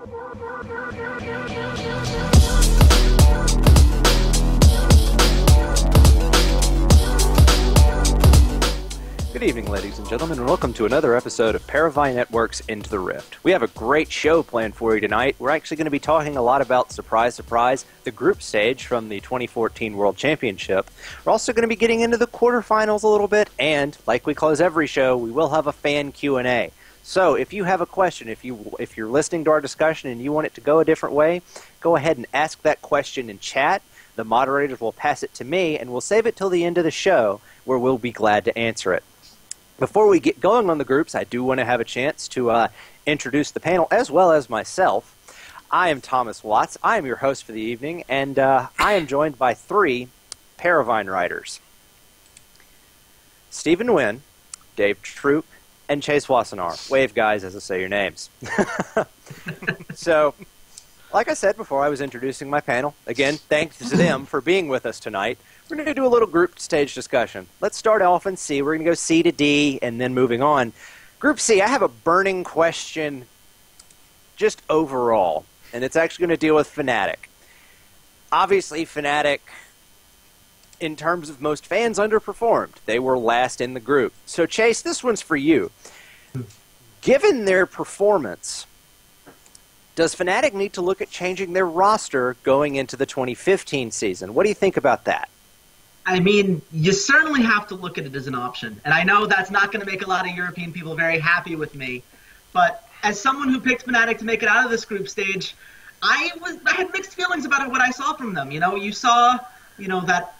Good evening, ladies and gentlemen, and welcome to another episode of Paravine Network's Into the Rift. We have a great show planned for you tonight. We're actually going to be talking a lot about, surprise, surprise, the group stage from the 2014 World Championship. We're also going to be getting into the quarterfinals a little bit, and, like we close every show, we will have a fan Q&A. So, if you have a question, if you're listening to our discussion and you want it to go a different way, go ahead and ask that question in chat. The moderators will pass it to me, and we'll save it till the end of the show, where we'll be glad to answer it. Before we get going on the groups, I do want to have a chance to introduce the panel as well as myself. I am Thomas Watts. I am your host for the evening, and I am joined by three Paravine writers. Stephen Nguyen, Dave Troop, and Chase Wassenaar. Wave, guys, as I say your names. So, like I said before I was introducing my panel, again, thanks to them for being with us tonight. We're going to do a little group stage discussion. Let's start off in C. We're going to go C to D and then moving on. Group C, I have a burning question just overall, and it's actually going to deal with Fnatic. Obviously, Fnatic, in terms of most fans, underperformed. They were last in the group. So, Chase, this one's for you. Given their performance, does Fnatic need to look at changing their roster going into the 2015 season? What do you think about that? I mean, you certainly have to look at it as an option. And I know that's not going to make a lot of European people very happy with me. But as someone who picked Fnatic to make it out of this group stage, I had mixed feelings about what I saw from them. You saw, that,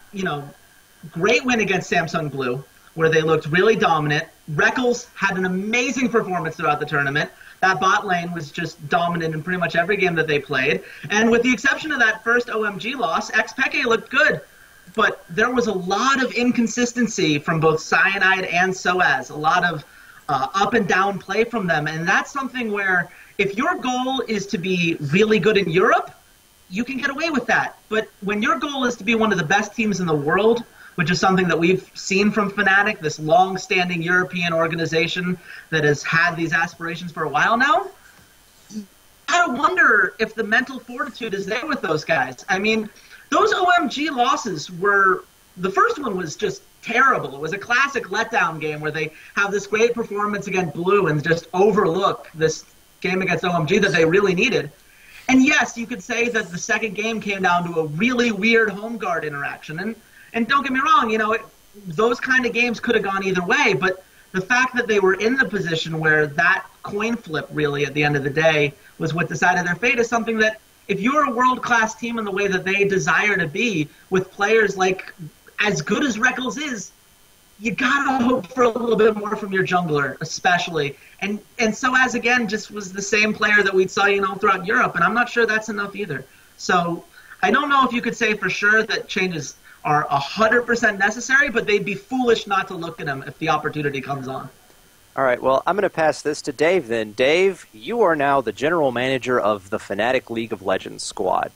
great win against Samsung Blue, where they looked really dominant. Rekkles had an amazing performance throughout the tournament. That bot lane was just dominant in pretty much every game that they played. And with the exception of that first OMG loss, Xpeke looked good. But there was a lot of inconsistency from both Cyanide and SOAS, a lot of up and down play from them. And that's something where if your goal is to be really good in Europe, you can get away with that. But when your goal is to be one of the best teams in the world, which is something that we've seen from Fnatic, this long-standing European organization that has had these aspirations for a while now, I wonder if the mental fortitude is there with those guys. I mean, those OMG losses were, the first one was just terrible. It was a classic letdown game where they have this great performance against Blue and just overlook this game against OMG that they really needed. And yes, you could say that the second game came down to a really weird home guard interaction. And don't get me wrong, those kind of games could have gone either way, but the fact that they were in the position where that coin flip really at the end of the day was what decided their fate is something that if you're a world-class team in the way that they desire to be, with players like as good as Rekkles is, you gotta hope for a little bit more from your jungler, especially. And SOAS again just was the same player that we saw, throughout Europe, and I'm not sure that's enough either. So I don't know if you could say for sure that changes are 100% necessary, but they'd be foolish not to look at them if the opportunity comes on. All right, well, I'm going to pass this to Dave then. Dave, you are now the general manager of the Fnatic League of Legends squad.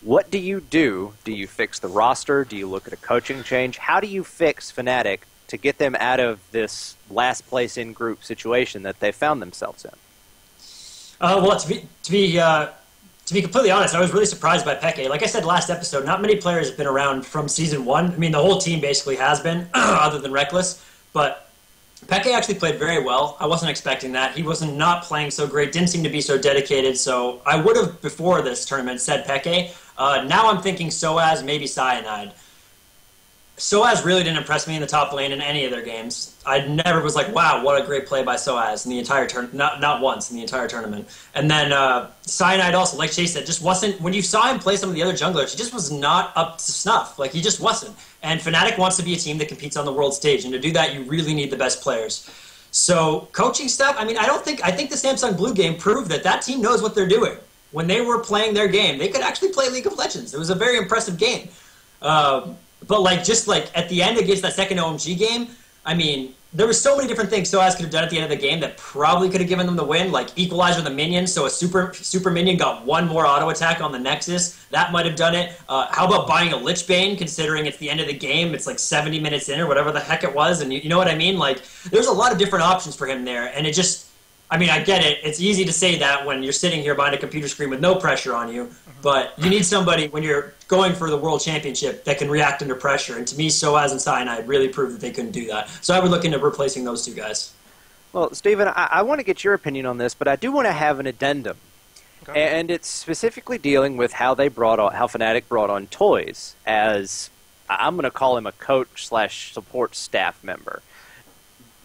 What do you do? Do you fix the roster? Do you look at a coaching change? How do you fix Fnatic to get them out of this last place in group situation that they found themselves in? Well, to be completely honest, I was really surprised by Peke. Like I said last episode, not many players have been around from Season 1. I mean, the whole team basically has been, other than Rekkles. But Peke actually played very well. I wasn't expecting that. He wasn't not playing so great, didn't seem to be so dedicated. So I would have, before this tournament, said Peke. Now I'm thinking SOAS, maybe Cyanide. SOAS really didn't impress me in the top lane in any of their games. I never was like, wow, what a great play by SOAS in the entire not once in the entire tournament. And then Cyanide also, like Chase said, just wasn't, when you saw him play some of the other junglers, he just was not up to snuff. Like, he just wasn't. And Fnatic wants to be a team that competes on the world stage, and to do that, you really need the best players. So, coaching stuff, I mean, I think the Samsung Blue game proved that team knows what they're doing. When they were playing their game, they could actually play League of Legends. It was a very impressive game. But just at the end against that second OMG game, I mean, there were so many different things SOAS could have done at the end of the game that probably could have given them the win, like equalizer the minion, so a super minion got one more auto attack on the Nexus. That might have done it. How about buying a Lich Bane, considering it's the end of the game, it's like 70 minutes in or whatever the heck it was, and you know what I mean? Like, there's a lot of different options for him there, and it just, I mean, I get it. It's easy to say that when you're sitting here behind a computer screen with no pressure on you, but you need somebody when you're going for the World Championship that can react under pressure. And to me, Soaz and Cyanide really proved that they couldn't do that. So I would look into replacing those two guys. Well, Steven, I want to get your opinion on this, but I do want to have an addendum. Okay. And it's specifically dealing with how Fnatic brought on Toys as, I'm going to call him a coach/support staff member.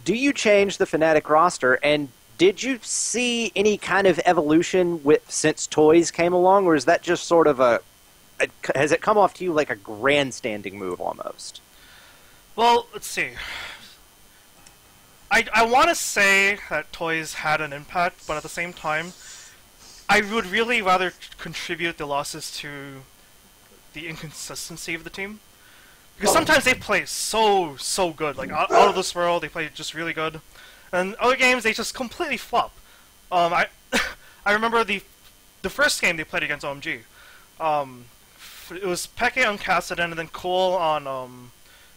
Do you change the Fnatic roster, and did you see any kind of evolution since Toys came along, or is that just sort of has it come off to you like a grandstanding move almost? Well, let's see. I want to say that Toys had an impact, but at the same time, I would really rather contribute the losses to the inconsistency of the team. Because sometimes they play so good, like out of this world, they play just really good. And other games, they just completely flop. I remember the first game they played against OMG. It was Peke on Kassadin and then Cool on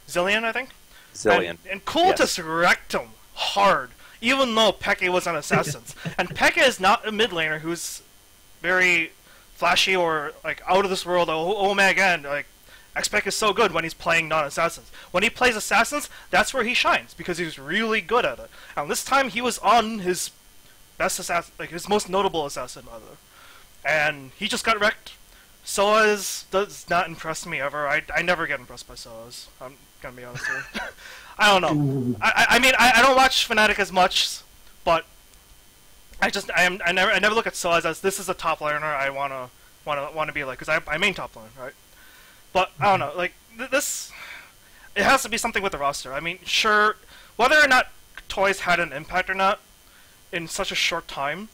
Zillion, I think. Zillion. And Cool just wrecked him hard, even though Peke was on Assassins. And Peke is not a mid laner who's very flashy or like out of this world. Oh my god, like Xpec is so good when he's playing non-assassins. When he plays assassins, that's where he shines because he's really good at it. And this time he was on his best assassin, like his most notable assassin, rather. And he just got wrecked. Soaz does not impress me ever. I never get impressed by Soaz. I'm gonna be honest here. I don't know. I mean I don't watch Fnatic as much, but I never look at Soaz as this is a top laner I wanna be like, because I main top lane, right? But I don't know, like this, it has to be something with the roster. I mean, sure, whether or not Toys had an impact or not in such a short time,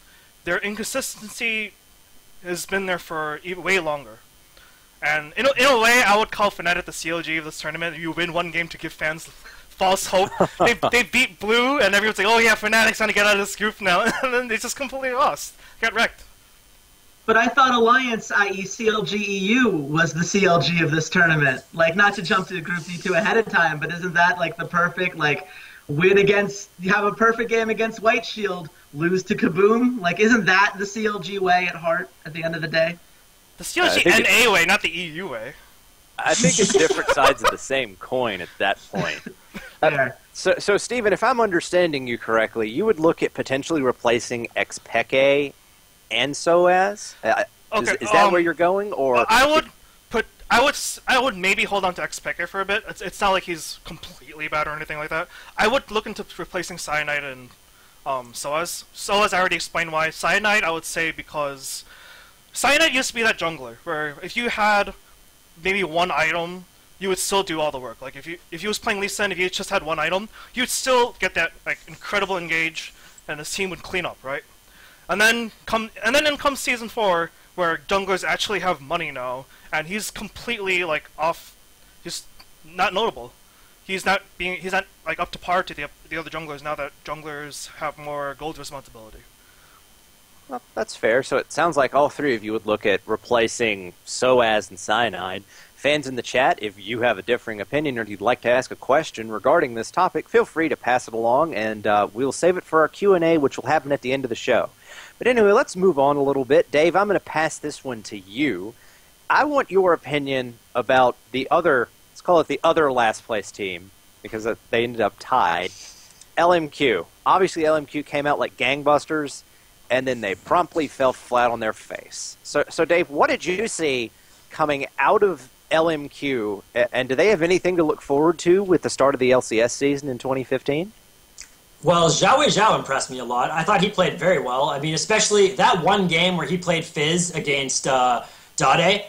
their inconsistency has been there for way longer. And in a way, I would call Fnatic the CLG of this tournament. You win one game to give fans false hope. They beat Blue, and everyone's like, oh yeah, Fnatic's trying to get out of this group now, and then they just completely lost, got wrecked. But I thought Alliance, i.e. CLG EU, was the CLG of this tournament. Like, not to jump to Group D2 ahead of time, but isn't that like the perfect, like, win against, you have a perfect game against White Shield, lose to Kabum? Like, isn't that the CLG way at heart at the end of the day? The CLG NA way, not the EU way. I think it's different sides of the same coin at that point. So, Steven, if I'm understanding you correctly, you would look at potentially replacing Xpeke and Soaz? Okay, is that where you're going, or I would maybe hold on to Xpeke for a bit. It's not like he's completely bad or anything like that. I would look into replacing Cyanide and Soaz. Soaz, I already explained why. Cyanide, I would say because Cyanide used to be that jungler where if you had maybe one item, you would still do all the work. Like if you was playing Lee Sin, if you just had one item, you'd still get that like incredible engage, and the team would clean up, right? And then comes Season 4, where junglers actually have money now, and he's completely like off, just not notable. He's not like up to par to the other junglers now that junglers have more gold responsibility. Well, that's fair. So it sounds like all three of you would look at replacing Soaz and Cyanide. Fans in the chat, if you have a differing opinion or you'd like to ask a question regarding this topic, feel free to pass it along, and we'll save it for our Q&A, which will happen at the end of the show. But anyway, let's move on a little bit. Dave, I'm going to pass this one to you. I want your opinion about the other, let's call it the other last place team, because they ended up tied. LMQ. Obviously, LMQ came out like gangbusters, and then they promptly fell flat on their face. So Dave, what did you see coming out of LMQ, and do they have anything to look forward to with the start of the LCS season in 2015? Well, Zhao impressed me a lot. I thought he played very well. I mean, especially that one game where he played Fizz against Dade,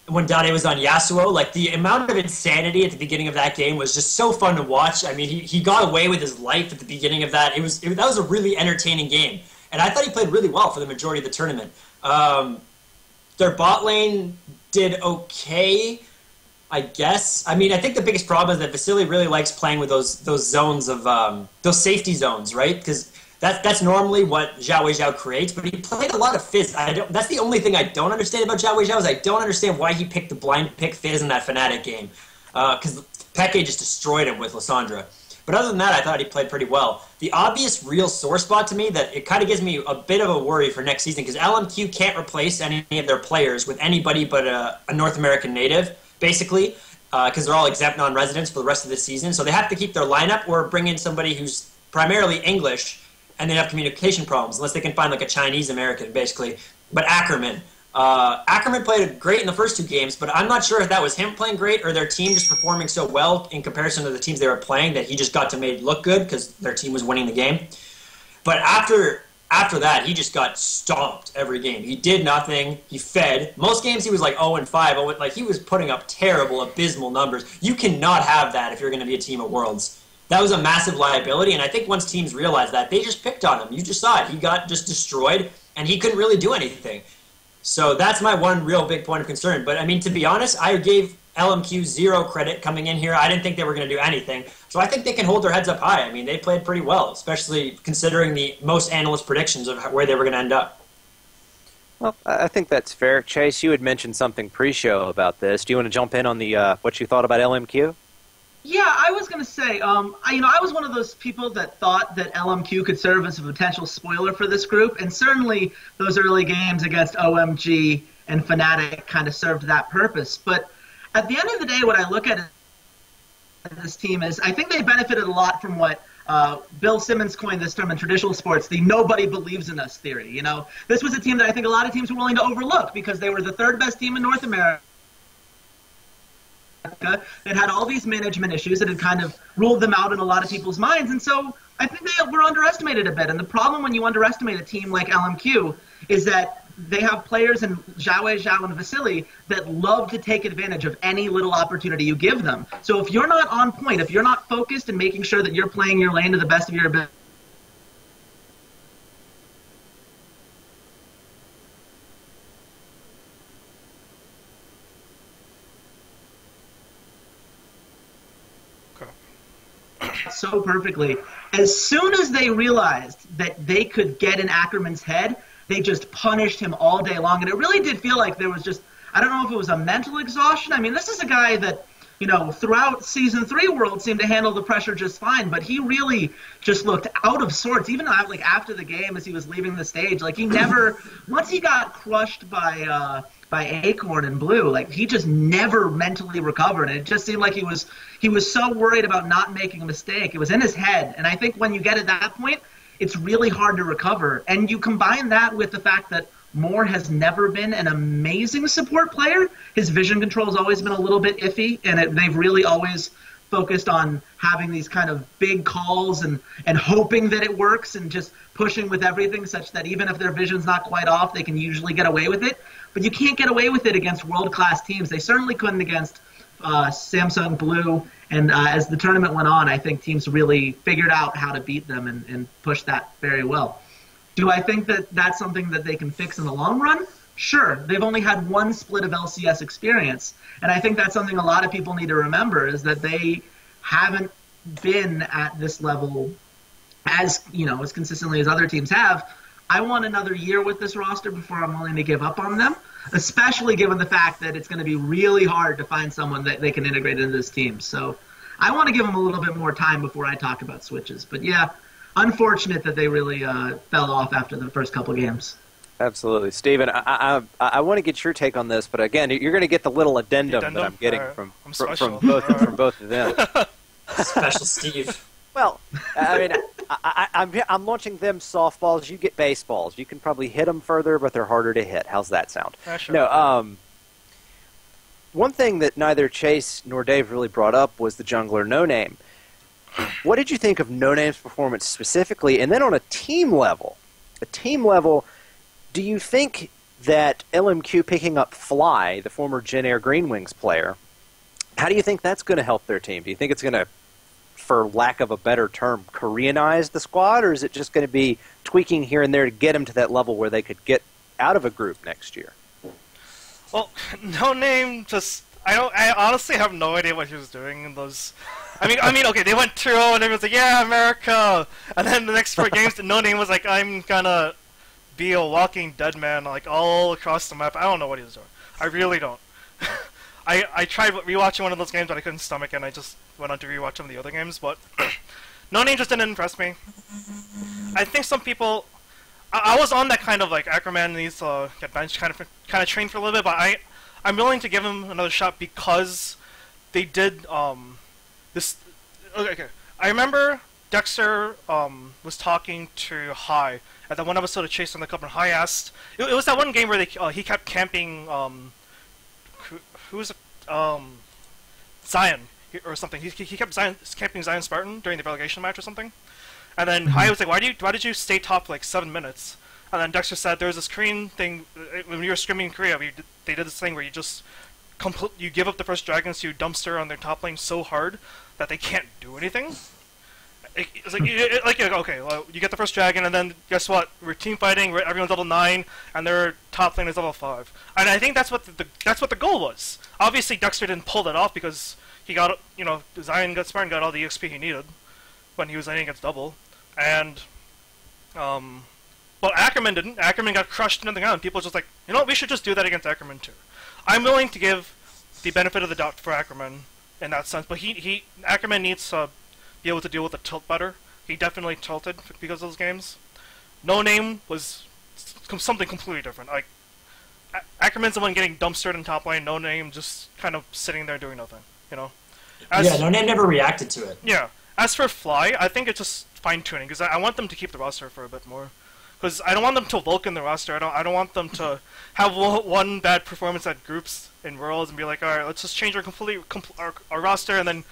when Dade was on Yasuo. Like, the amount of insanity at the beginning of that game was just so fun to watch. I mean, he got away with his life at the beginning of that. That was a really entertaining game. And I thought he played really well for the majority of the tournament. Their bot lane did okay, I guess. I mean, I think the biggest problem is that Vasily really likes playing with those zones of those safety zones, right? Because that's normally what Zhao creates. But he played a lot of Fizz. That's the only thing I don't understand about Zhao is I don't understand why he picked the blind pick Fizz in that Fnatic game. Because Peke just destroyed him with Lissandra. But other than that, I thought he played pretty well. The obvious real sore spot to me that it kind of gives me a bit of a worry for next season, because LMQ can't replace any of their players with anybody but a North American native, basically, because they're all exempt non-residents for the rest of the season. So they have to keep their lineup or bring in somebody who's primarily English, and they have communication problems, unless they can find like a Chinese American, basically. But Ackerman played great in the first 2 games, but I'm not sure if that was him playing great or their team just performing so well in comparison to the teams they were playing that he just got to make look good because their team was winning the game. But after that, he just got stomped every game. He did nothing. He fed. Most games he was like 0-5. Like he was putting up terrible, abysmal numbers. You cannot have that if you're going to be a team at Worlds. That was a massive liability, and I think once teams realized that, they just picked on him. You just saw it. He got just destroyed, and he couldn't really do anything. So that's my one real big point of concern. But, I mean, to be honest, I gave LMQ 0 credit coming in here. I didn't think they were going to do anything. So I think they can hold their heads up high. I mean, they played pretty well, especially considering the most analyst predictions of where they were going to end up. Well, I think that's fair. Chase, you had mentioned something pre-show about this. Do you want to jump in on the what you thought about LMQ? Yeah, I was going to say, I was one of those people that thought that LMQ could serve as a potential spoiler for this group, and certainly those early games against OMG and Fnatic kind of served that purpose. But at the end of the day, what I look at this team is I think they benefited a lot from what Bill Simmons coined this term in traditional sports, the nobody believes in us theory. You know, this was a team that I think a lot of teams were willing to overlook because they were the 3rd best team in North America. That had all these management issues that had kind of ruled them out in a lot of people's minds. And so I think they were underestimated a bit. And the problem when you underestimate a team like LMQ is that they have players in Zhao and Vasily that love to take advantage of any little opportunity you give them. So if you're not on point, if you're not focused and making sure that you're playing your lane to the best of your ability, so perfectly. As soon as they realized that they could get in Ackerman's head, they just punished him all day long. And it really did feel like there was just, I don't know if it was a mental exhaustion. I mean, this is a guy that, throughout Season 3 World seemed to handle the pressure just fine, but he really just looked out of sorts, even after the game as he was leaving the stage. Like, he never, once he got crushed by Acorn and Blue, like, he just never mentally recovered. And it just seemed like he was so worried about not making a mistake. It was in his head. And I think when you get at that point, it's really hard to recover. And you combine that with the fact that Moore has never been an amazing support player. His vision control has always been a little bit iffy, and they've really always focused on having these kind of big calls and hoping that it works and just pushing with everything such that even if their vision's not quite off, they can usually get away with it. But you can't get away with it against world-class teams. They certainly couldn't against Samsung Blue. And as the tournament went on, I think teams really figured out how to beat them and push that very well. Do I think that that's something that they can fix in the long run? Sure. They've only had one split of LCS experience. And I think that's something a lot of people need to remember is that they haven't been at this level as consistently as other teams have. I want another year with this roster before I'm willing to give up on them, especially given the fact that it's going to be really hard to find someone that they can integrate into this team. So I want to give them a little bit more time before I talk about switches. But yeah, unfortunate that they really fell off after the first couple games. Absolutely. Steven, I want to get your take on this, but again, you're going to get the little addendum that I'm getting from both of them. Special Steve. Well, I mean, I'm launching them softballs. You get baseballs. You can probably hit them further, but they're harder to hit. How's that sound? Sure. No. One thing that neither Chase nor Dave really brought up was the jungler No Name. What did you think of No Name's performance specifically? And then on a team level, do you think that LMQ picking up Fly, the former Gen Air Green Wings player, how do you think that's going to help their team? Do you think it's going to, for lack of a better term, Koreanize the squad, or is it just going to be tweaking here and there to get them to that level where they could get out of a group next year? Well, No Name just... I honestly have no idea what he was doing in those... I mean, okay, they went 2-0 and everyone's like, yeah, America! And then the next 4 games, No Name was like, I'm gonna be a walking dead man, like, all across the map. I don't know what he was doing. I really don't. I tried rewatching one of those games, but I couldn't stomach it, and I just went on to rewatch some of the other games, but No Name just didn't impress me. I think some people... I was on that kind of, like, Ackerman needs to get benched kind of trained for a little bit, but I'm willing to give him another shot because they did, this... Okay, I remember Dexter, was talking to Hai at that one episode of Chase on the Cup, and Hai asked... It was that one game where he kept camping, who was it? Zion, or something. He kept camping Zion Spartan during the relegation match or something. And then Hai was like, why did you stay top for like 7 minutes? And then Dexter said there was this Korean thing, when you were scrimming in Korea, they did this thing where you just you give up the first dragons to dumpster on their top lane so hard that they can't do anything. It's like, okay, well, you get the first dragon, and then guess what? We're team fighting. Everyone's level 9, and their top lane is level 5. And I think that's what the goal was. Obviously, Dexter didn't pull that off because he got, Zion got smart and got all the XP he needed when he was laning against double. And but Ackerman didn't. Ackerman got crushed and nothing out, and people were just like, you know what? We should just do that against Ackerman too. I'm willing to give the benefit of the doubt for Ackerman in that sense, but Ackerman needs to be able to deal with the tilt better. He definitely tilted because of those games. No Name was something completely different. Like, Ackerman's the one getting dumpstered in top lane, No Name just kind of sitting there doing nothing, Yeah, No Name never reacted to it. Yeah. As for Fly, I think it's just fine-tuning, because I want them to keep the roster for a bit more. Because I don't want them to Vulcan the roster. I don't want them to have one bad performance at groups in Worlds and be like, alright, let's just change our roster and then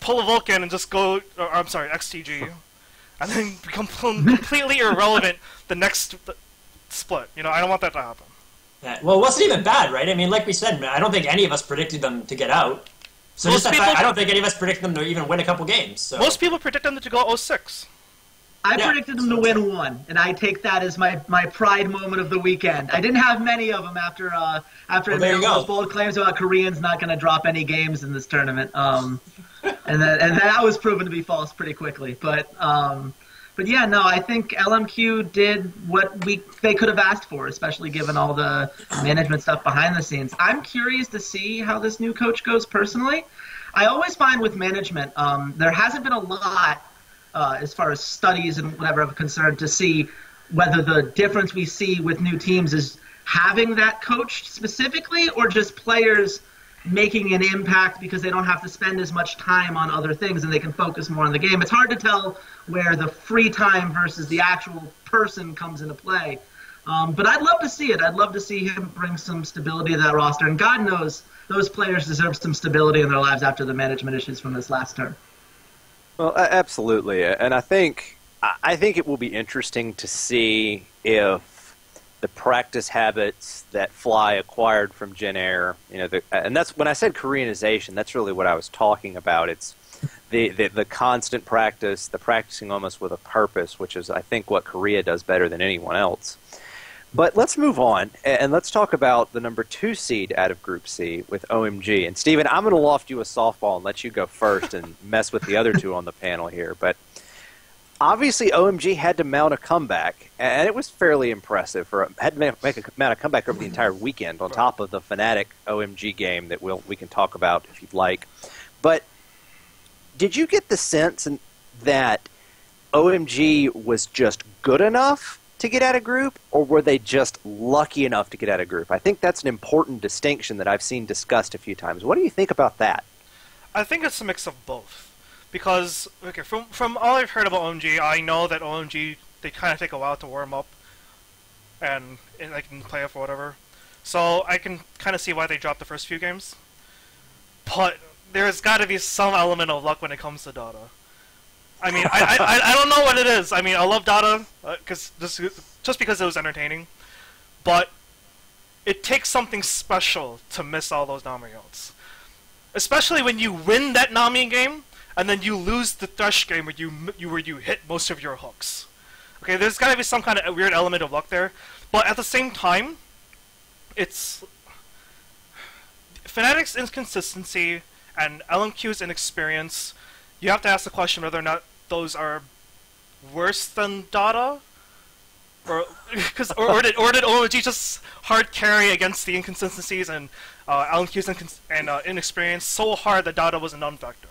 pull a Vulcan and just go, XTG, and then become completely irrelevant the next split. I don't want that to happen. Yeah, well, it wasn't even bad, right? I mean, like we said, I don't think any of us predicted them to get out. So I don't think any of us predicted them to even win a couple games. So. Most people predict them to go 0-6. I predicted them to win 1, and I take that as my pride moment of the weekend. I didn't have many of them after those bold claims about Koreans not going to drop any games in this tournament. And that was proven to be false pretty quickly. But yeah, no, I think LMQ did what they could have asked for, especially given all the management stuff behind the scenes. I'm curious to see how this new coach goes personally. I always find with management, there hasn't been a lot as far as studies and whatever of concern to see whether the difference we see with new teams is having that coach specifically or just players making an impact because they don't have to spend as much time on other things and they can focus more on the game. It's hard to tell where the free time versus the actual person comes into play. But I'd love to see it. I'd love to see him bring some stability to that roster. And God knows those players deserve some stability in their lives after the management issues from this last term. Well, absolutely. And I think it will be interesting to see if the practice habits that Fly acquired from Jin Air, and that's when I said Koreanization, that's really what I was talking about. It's the constant practice, the practicing almost with a purpose, which is I think what Korea does better than anyone else. But let's move on, and let's talk about the number 2 seed out of Group C with OMG. And Steven, I'm going to loft you a softball and let you go first and mess with the other two on the panel here. But obviously OMG had to mount a comeback, and it was fairly impressive. Had to mount a comeback over the entire weekend on top of the Fnatic OMG game that we can talk about if you'd like. But did you get the sense that OMG was just good enough to get out of group, or were they just lucky enough to get out of group? I think that's an important distinction that I've seen discussed a few times. What do you think about that? I think it's a mix of both. Because, okay, from all I've heard about OMG, I know that OMG, they kind of take a while to warm up and like in the playoff or whatever. So I can kind of see why they dropped the first few games. But there's got to be some element of luck when it comes to Dota. I mean, I don't know what it is. I mean, I love Dota just because it was entertaining, but it takes something special to miss all those Nami outs. Especially when you win that Nami game, and then you lose the Thresh game where you hit most of your hooks. Okay, there's got to be some kind of weird element of luck there, but at the same time, it's Fnatic's inconsistency and LMQ's inexperience. You have to ask the question whether or not those are worse than Dota, or did OMG just hard carry against the inconsistencies and Alan Q's inexperience so hard that Dada was a non-factor?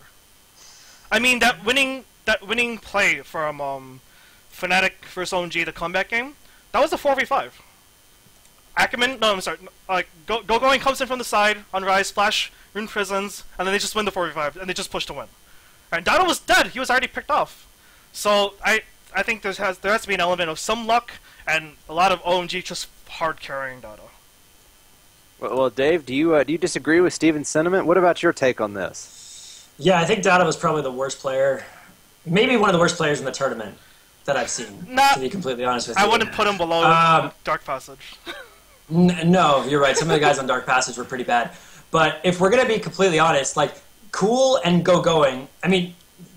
I mean, that winning play from Fnatic versus OMG, the comeback game, that was a 4v5. Ackerman, no, I'm sorry, Going comes in from the side on Rise, Flash, Rune Prisons, and then they just win the 4v5, and they just push to win. And Dada was dead, he was already picked off. So I think there has to be an element of some luck, and a lot of OMG just hard carrying Dada. Well, Dave, do you disagree with Steven's sentiment? What about your take on this? Yeah, I think Dada was probably the worst player, maybe one of the worst players in the tournament that I've seen, to be completely honest with you. I wouldn't put him below Dark Passage. No, you're right. Some of the guys on Dark Passage were pretty bad. But if we're going to be completely honest, like, Cool and Going, I mean,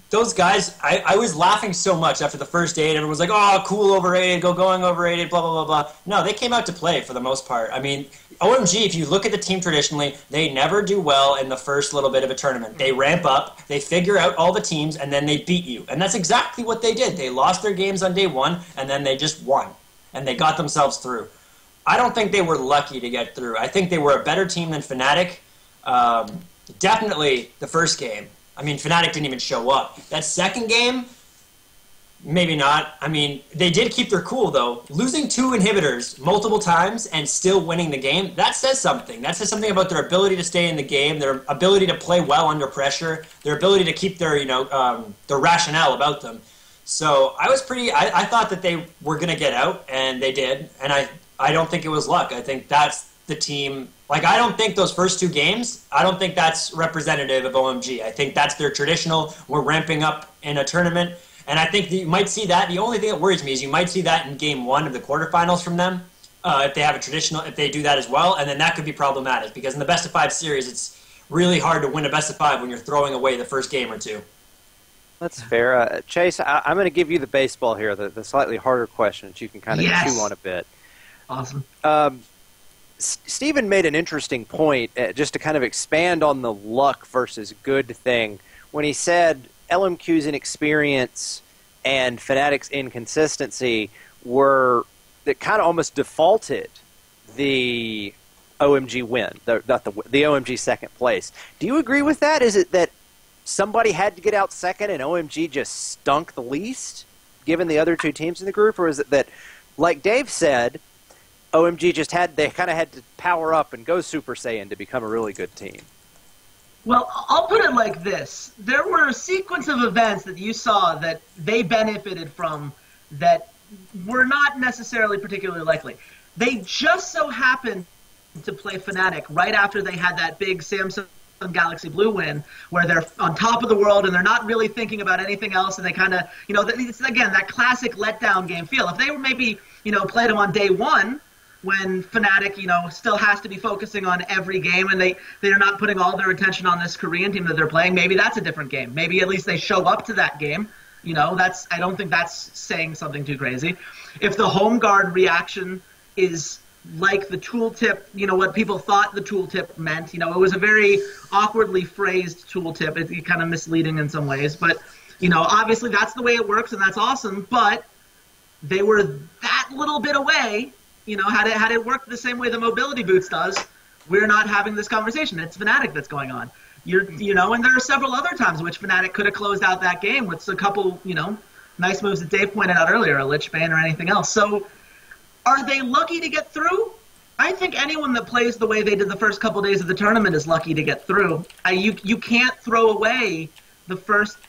those guys, I was laughing so much after the first day, and everyone was like, oh, Cool overrated, Going overrated, blah, blah, blah, blah. No, they came out to play for the most part. I mean, OMG, if you look at the team traditionally, they never do well in the first little bit of a tournament. They ramp up, they figure out all the teams, and then they beat you. And that's exactly what they did. They lost their games on day one, and then they just won. And they got themselves through. I don't think they were lucky to get through. I think they were a better team than Fnatic. Definitely the first game. I mean, Fnatic didn't even show up. That second game, maybe not. I mean, they did keep their cool, though. Losing 2 inhibitors multiple times and still winning the game, that says something. That says something about their ability to stay in the game, their ability to play well under pressure, their ability to keep their, their rationale about them. So I thought that they were going to get out, and they did. And I don't think it was luck. I think that's the team. Like, I don't think those first 2 games, I don't think that's representative of OMG. I think that's their traditional, we're ramping up in a tournament. And I think that you might see that. The only thing that worries me is you might see that in game 1 of the quarterfinals from them, if they have a traditional, if they do that as well. And then that could be problematic, because in the best-of-5 series, it's really hard to win a best-of-5 when you're throwing away the first game or 2. That's fair. Chase, I'm going to give you the baseball here, the slightly harder question that you can kind of chew on a bit. Awesome. Steven made an interesting point, just to kind of expand on the luck versus good thing, when he said LMQ's inexperience and Fnatic's inconsistency that kind of almost defaulted the OMG win, the OMG second place. Do you agree with that? Is it that somebody had to get out second and OMG just stunk the least, given the other 2 teams in the group? Or is it that, like Dave said, OMG they kind of had to power up and go Super Saiyan to become a really good team? Well, I'll put it like this. There were a sequence of events that you saw that they benefited from that were not necessarily particularly likely. They just so happened to play Fnatic right after they had that big Samsung Galaxy Blue win, where they're on top of the world and they're not really thinking about anything else, and they kind of, it's, again, that classic letdown game feel. If they were maybe, played them on day 1, when Fnatic, still has to be focusing on every game, and they're not putting all their attention on this Korean team that they're playing, maybe that's a different game. Maybe at least they show up to that game. I don't think that's saying something too crazy. If the home guard reaction is like the tooltip, what people thought the tooltip meant, it was a very awkwardly phrased tooltip. It's kind of misleading in some ways, but, obviously that's the way it works, and that's awesome, but they were that little bit away. Had it worked the same way the mobility boots does, we're not having this conversation. It's Fnatic that's going on. And there are several other times in which Fnatic could have closed out that game with a couple, nice moves that Dave pointed out earlier, a Lich Bane or anything else. So, are they lucky to get through? I think anyone that plays the way they did the first couple days of the tournament is lucky to get through. You can't throw away the first,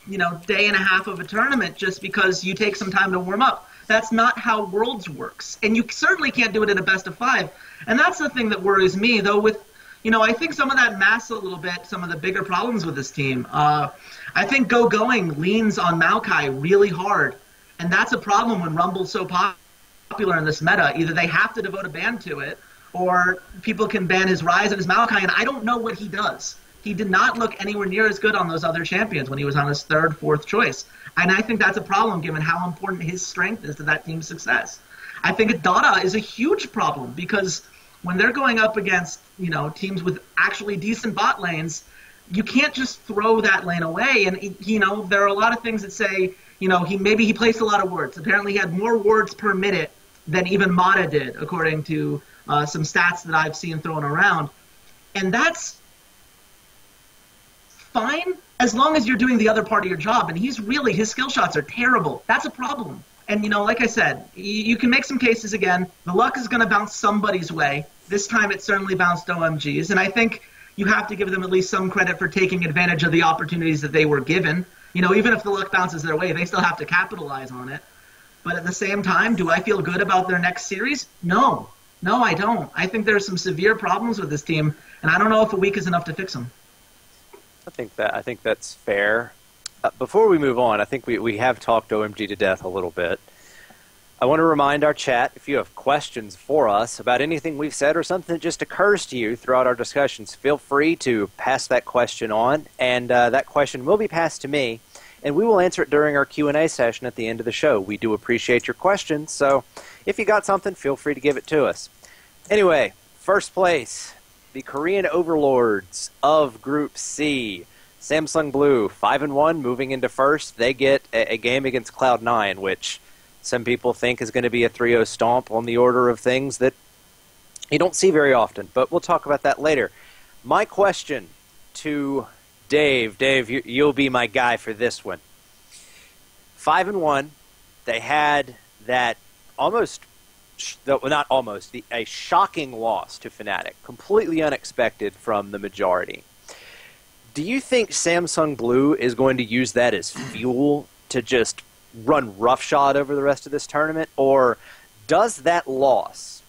day and a half of a tournament just because you take some time to warm up. That's not how Worlds works. And you certainly can't do it in a best-of-5. And that's the thing that worries me, though, with, I think some of that masks a little bit some of the bigger problems with this team. I think Going leans on Maokai really hard. And that's a problem when Rumble's so popular in this meta. Either they have to devote a ban to it, or people can ban his Ryze and his Maokai, and I don't know what he does. He did not look anywhere near as good on those other champions when he was on his 3rd, 4th choice. And I think that's a problem given how important his strength is to that team's success. I think Dada is a huge problem because when they're going up against, teams with actually decent bot lanes, you can't just throw that lane away. And, there are a lot of things that say, he placed a lot of wards. Apparently he had more wards per minute than even Mata did, according to some stats that I've seen thrown around. And that's fine as long as you're doing the other part of your job. And his skill shots are terrible. That's a problem. And, like I said, you can make some cases again. The luck is going to bounce somebody's way. This time it certainly bounced OMG's. And I think you have to give them at least some credit for taking advantage of the opportunities that they were given. Even if the luck bounces their way, they still have to capitalize on it. But at the same time, do I feel good about their next series? No. No, I don't. I think there's some severe problems with this team, and I don't know if a week is enough to fix them. I think that's fair. Before we move on, I think we have talked OMG to death a little bit. I want to remind our chat, if you have questions for us about anything we've said or something that just occurs to you throughout our discussions, feel free to pass that question on, and that question will be passed to me, and we will answer it during our Q&A session at the end of the show. We do appreciate your questions, so if you got something, feel free to give it to us. Anyway, first place, the Korean Overlords of Group C. Samsung Blue, 5-1, moving into first. They get a game against Cloud9, which some people think is going to be a 3-0 stomp on the order of things that you don't see very often, but we'll talk about that later. My question to Dave. Dave, you'll be my guy for this one. 5-1, they had that a shocking loss to Fnatic, completely unexpected from the majority. Do you think Samsung Blue is going to use that as fuel to just run roughshod over the rest of this tournament? Or does that loss,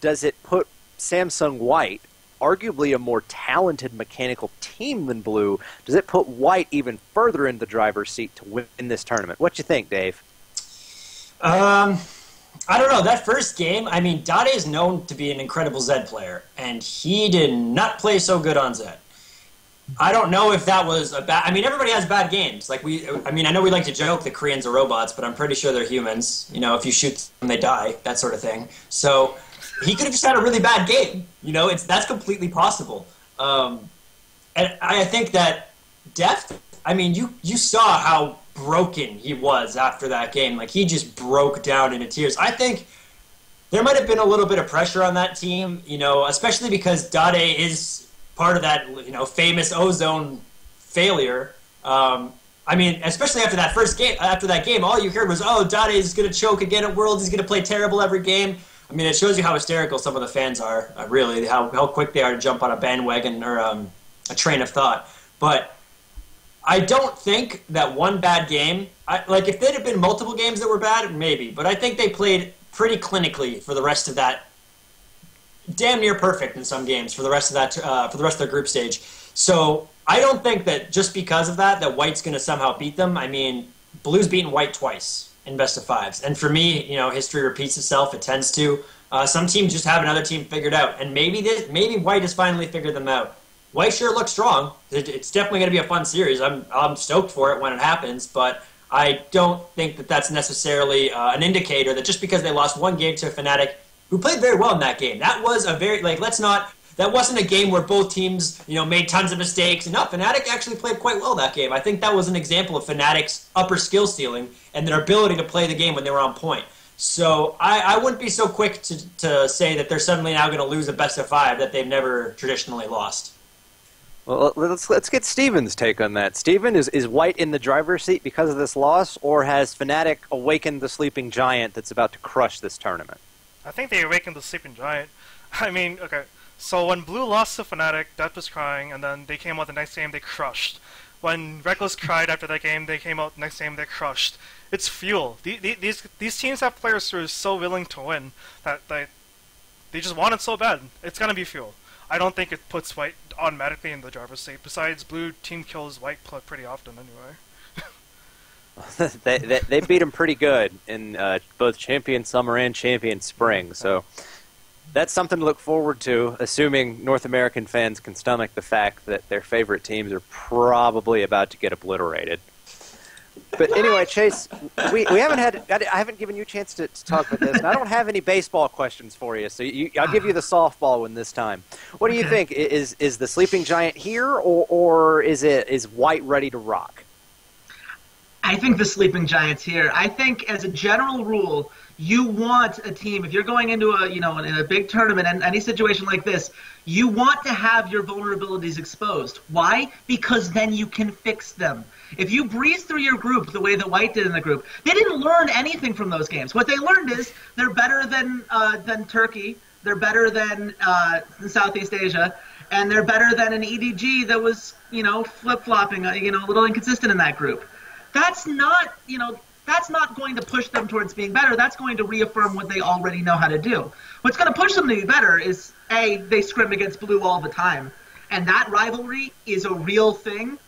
does it put Samsung White, arguably a more talented mechanical team than Blue, does it put White even further in the driver's seat to win this tournament? What you think, Dave? I don't know. That first game, Dade is known to be an incredible Zed player, and he did not play so good on Zed. I don't know if that was a bad... everybody has bad games. I know we like to joke that Koreans are robots, but I'm pretty sure they're humans. If you shoot them, they die, that sort of thing. So he could have just had a really bad game. That's completely possible. And I think that depth... you saw how broken he was after that game. He just broke down into tears. I think there might have been a little bit of pressure on that team, especially because Dade is part of that, famous Ozone failure. Especially after that first game, all you heard was, "Oh, Dade is going to choke again at Worlds. He's going to play terrible every game." It shows you how hysterical some of the fans are, really, how quick they are to jump on a bandwagon or a train of thought. But I don't think that one bad game, if there had been multiple games that were bad, maybe. But I think they played pretty clinically for the rest of that, damn near perfect in some games for the rest of that, for the rest of their group stage. So I don't think that just because of that White's going to somehow beat them. Blue's beaten White twice in best of fives. And for me, history repeats itself. It tends to. Some teams just have another team figured out. And maybe White has finally figured them out. White sure looks strong. It's definitely going to be a fun series. I'm stoked for it when it happens, but I don't think that that's necessarily an indicator that just because they lost one game to Fnatic, who played very well in that game. That was a very, that wasn't a game where both teams, made tons of mistakes. And no, Fnatic actually played quite well that game. I think that was an example of Fnatic's upper skill ceiling and their ability to play the game when they were on point. So I wouldn't be so quick to say that they're suddenly now going to lose a best of five that they've never traditionally lost. Well, let's get Steven's take on that. Steven, is White in the driver's seat because of this loss, or has Fnatic awakened the sleeping giant that's about to crush this tournament? I think they awakened the sleeping giant. Okay, so when Blue lost to Fnatic, Death was crying, and then they came out the next game, they crushed. When Reckless cried after that game, they came out the next game, they crushed. It's fuel. These teams have players who are so willing to win that they just want it so bad. It's going to be fuel. I don't think it puts White automatically in the driver's seat. Besides, Blue team kills White pretty often anyway. they beat him pretty good in both Champion Summer and Champion Spring, so that's something to look forward to, assuming North American fans can stomach the fact that their favorite teams are probably about to get obliterated. But anyway, Chase, I haven't given you a chance to talk about this, and I don't have any baseball questions for you, so I'll give you the softball one this time. What do you think? Is the sleeping giant here, or is White ready to rock? I think the sleeping giant's here. I think, as a general rule, You want a team, if you're going into a, in a big tournament and any situation like this, you want to have your vulnerabilities exposed. Why? Because then you can fix them. If you breeze through your group the way that White did in the group, they didn't learn anything from those games. What they learned is they're better than Turkey, they're better than Southeast Asia, and they're better than an EDG that was, flip-flopping, a little inconsistent in that group. That's not, that's not going to push them towards being better. That's going to reaffirm what they already know how to do. What's going to push them to be better is, A, they scrim against Blue all the time. And that rivalry is a real thing.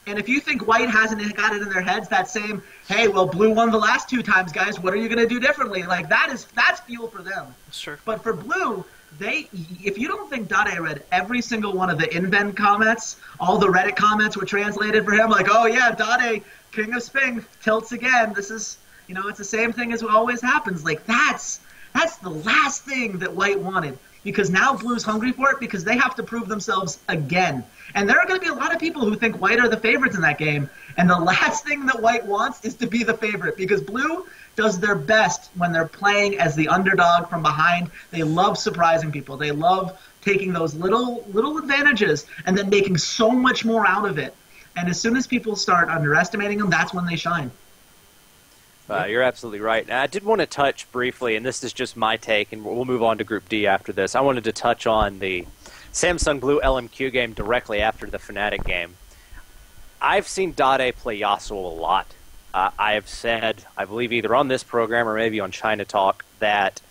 And if you think White hasn't got it in their heads, that same, hey, well, Blue won the last 2 times, guys, what are you going to do differently? Like, that's fuel for them. Sure. But for Blue, if you don't think Dade read every single one of the InVen comments, all the Reddit comments were translated for him, like, oh, yeah, Dade, King of Sping, tilts again. This is, it's the same thing as what always happens. Like, that's the last thing that White wanted, because now Blue's hungry for it because they have to prove themselves again. And there are going to be a lot of people who think White are the favorites in that game, and the last thing that White wants is to be the favorite, because Blue does their best when they're playing as the underdog from behind. They love surprising people. They love taking those little advantages and then making so much more out of it. And as soon as people start underestimating them, that's when they shine. You're absolutely right. And I did want to touch briefly, and this is just my take, and we'll move on to Group D after this. I wanted to touch on the Samsung Blue LMQ game directly after the Fnatic game. I've seen Dade play Yasuo a lot. I have said, I believe either on this program or maybe on China Talk, that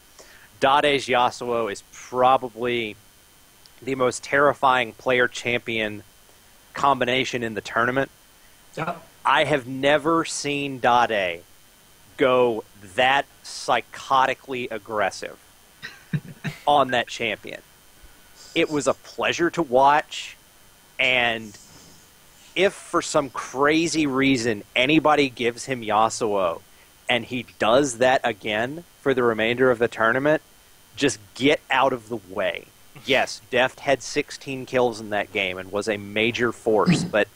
Dade's Yasuo is probably the most terrifying player-champion combination in the tournament. Yeah. I have never seen Dade go that psychotically aggressive on that champion. It was a pleasure to watch, and if for some crazy reason anybody gives him Yasuo and he does that again for the remainder of the tournament, just get out of the way. Yes, Deft had 16 kills in that game and was a major force, but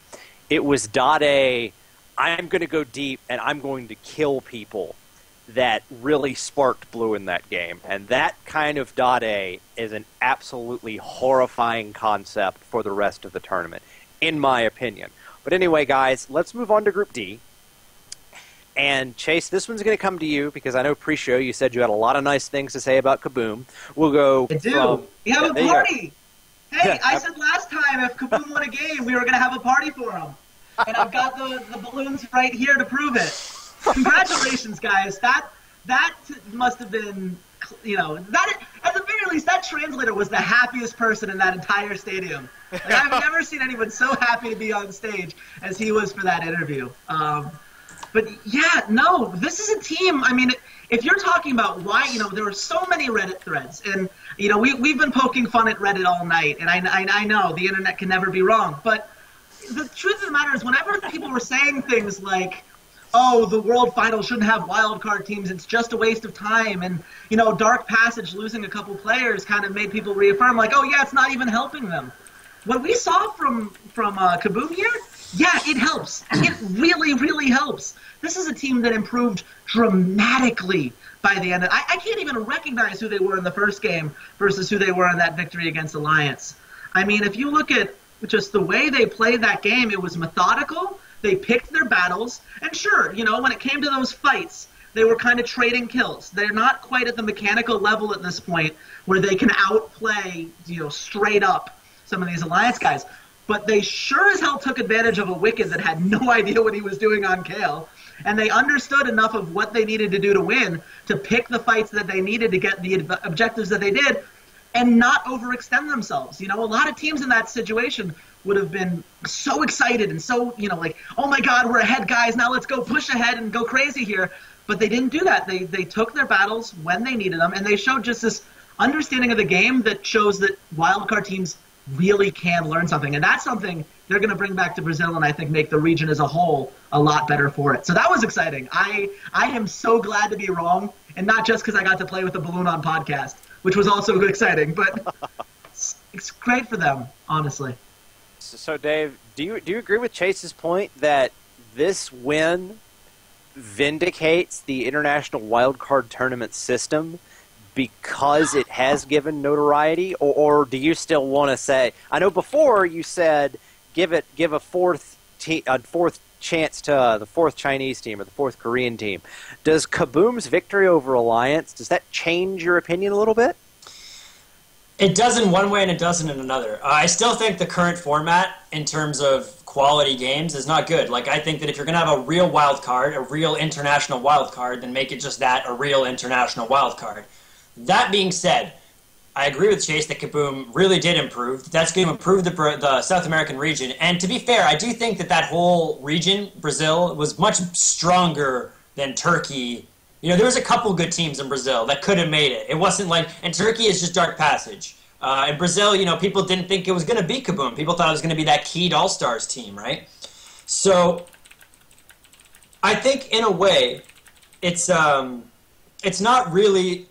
it was Dade, I'm going to go deep and I'm going to kill people, that really sparked Blue in that game. And that kind of Dade is an absolutely horrifying concept for the rest of the tournament, in my opinion. But anyway, guys, let's move on to Group D. And Chase, this one's going to come to you because I know pre-show you said you had a lot of nice things to say about Kabum. We'll go. I do. We have a party. Hey, yeah, I said last time if Kabum won a game, we were going to have a party for him. And I've got the balloons right here to prove it. Congratulations, guys. That must have been, that at the very least, that translator was the happiest person in that entire stadium. Like, I've never seen anyone so happy to be on stage as he was for that interview. But yeah, no, this is a team. I mean, if you're talking about why, there are so many Reddit threads, and we've been poking fun at Reddit all night, and I know the internet can never be wrong, but the truth of the matter is, whenever people were saying things like, oh, the World Finals shouldn't have wildcard teams, it's just a waste of time, and, Dark Passage losing a couple players kind of made people reaffirm, like, oh, yeah, it's not even helping them. What we saw from Kabum here, yeah, it helps. It really, really helps. This is a team that improved dramatically by the end. I can't even recognize who they were in the first game versus who they were in that victory against Alliance. I mean, if you look at just the way they played that game, it was methodical. They picked their battles. And sure, when it came to those fights, they were kind of trading kills. They're not quite at the mechanical level at this point where they can outplay, straight up some of these Alliance guys. But they sure as hell took advantage of a Wickd that had no idea what he was doing on Kale. And they understood enough of what they needed to do to win to pick the fights that they needed to get the objectives that they did and not overextend themselves. A lot of teams in that situation would have been so excited and so, like, oh my God, we're ahead, guys. Now let's go push ahead and go crazy here. But they didn't do that. They took their battles when they needed them, and they showed just this understanding of the game that shows that wildcard teams really can learn something. And that's something they're going to bring back to Brazil and I think make the region as a whole a lot better for it. So that was exciting. I am so glad to be wrong, and not just because I got to play with the balloon on podcast, which was also exciting, but it's great for them, honestly. So Dave, do you agree with Chase's point that this win vindicates the international wildcard tournament system because it has given notoriety, or do you still want to say? I know before you said give a fourth chance to the fourth Chinese team or the fourth Korean team. Does Kabum's victory over Alliance, does that change your opinion a little bit? It does in one way and it doesn't in another. I still think the current format in terms of quality games is not good. Like, I think that if you're going to have a real wild card, a real international wild card, then make it just that, a real international wild card. That being said, I agree with Chase that Kabum really did improve. That's going to improve the South American region. And to be fair, I do think that that whole region, Brazil, was much stronger than Turkey. You know, there was a couple good teams in Brazil that could have made it. It wasn't like, and Turkey is just dark passage. In Brazil, you know, people didn't think it was going to be Kabum. People thought it was going to be that keyed All-Stars team, right? So I think in a way, it's not really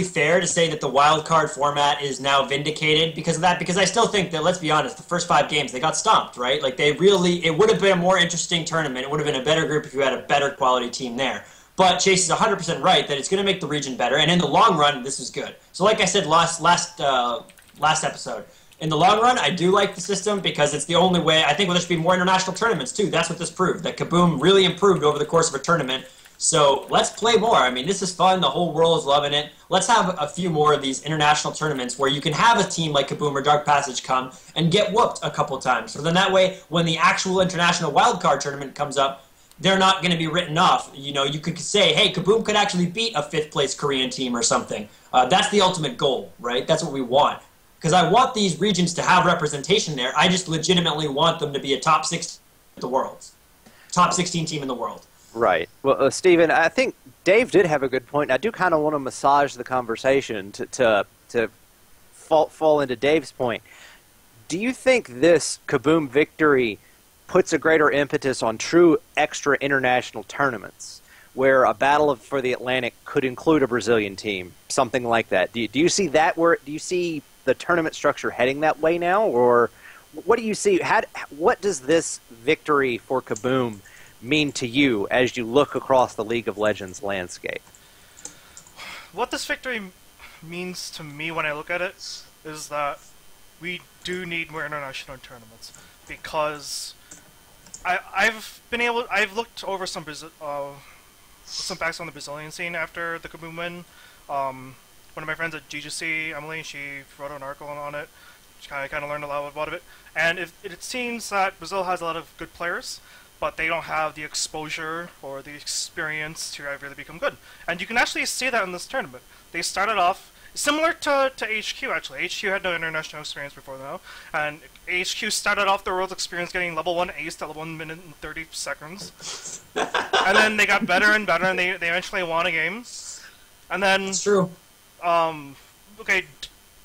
fair to say that the wild card format is now vindicated because of that. Because I still think that, let's be honest, the first 5 games they got stomped, right? Like it would have been a more interesting tournament. It would have been a better group if you had a better quality team there. But Chase is 100% right that it's going to make the region better, and in the long run, this is good. So, like I said last episode, in the long run, I do like the system because it's the only way. I think there should be more international tournaments too. That's what this proved. That Kabum really improved over the course of a tournament. So let's play more. I mean, this is fun. The whole world is loving it. Let's have a few more of these international tournaments where you can have a team like Kabum or Dark Passage come and get whooped a couple times. So then that way, when the actual international wildcard tournament comes up, they're not going to be written off. You know, you could say, hey, Kabum could actually beat a 5th-place Korean team or something. That's the ultimate goal, right? That's what we want. Because I want these regions to have representation there. I just legitimately want them to be a top 16 in the world. Top 16 team in the world. Right. Well, Steven, I think Dave did have a good point. I do kind of want to massage the conversation to fall into Dave's point. Do you think this Kabum victory puts a greater impetus on true extra international tournaments, where a battle for the Atlantic could include a Brazilian team, something like that? Do you see that? Do you see the tournament structure heading that way now, or what do you see? What does this victory for Kabum mean to you as you look across the League of Legends landscape? What this victory means to me when I look at it is that we do need more international tournaments, because I've looked over some facts on the Brazilian scene after the Kabum win. One of my friends at GGC, Emily, she wrote an article on it. She kind of learned a lot about it, and it seems that Brazil has a lot of good players, but they don't have the exposure or the experience to really become good. And you can actually see that in this tournament. They started off similar to HQ, actually. HQ had no international experience before now, and HQ started off their world experience getting level 1 ace at 1 minute and 30 seconds. And then they got better and better, and they eventually won a game. And then... It's true. Okay,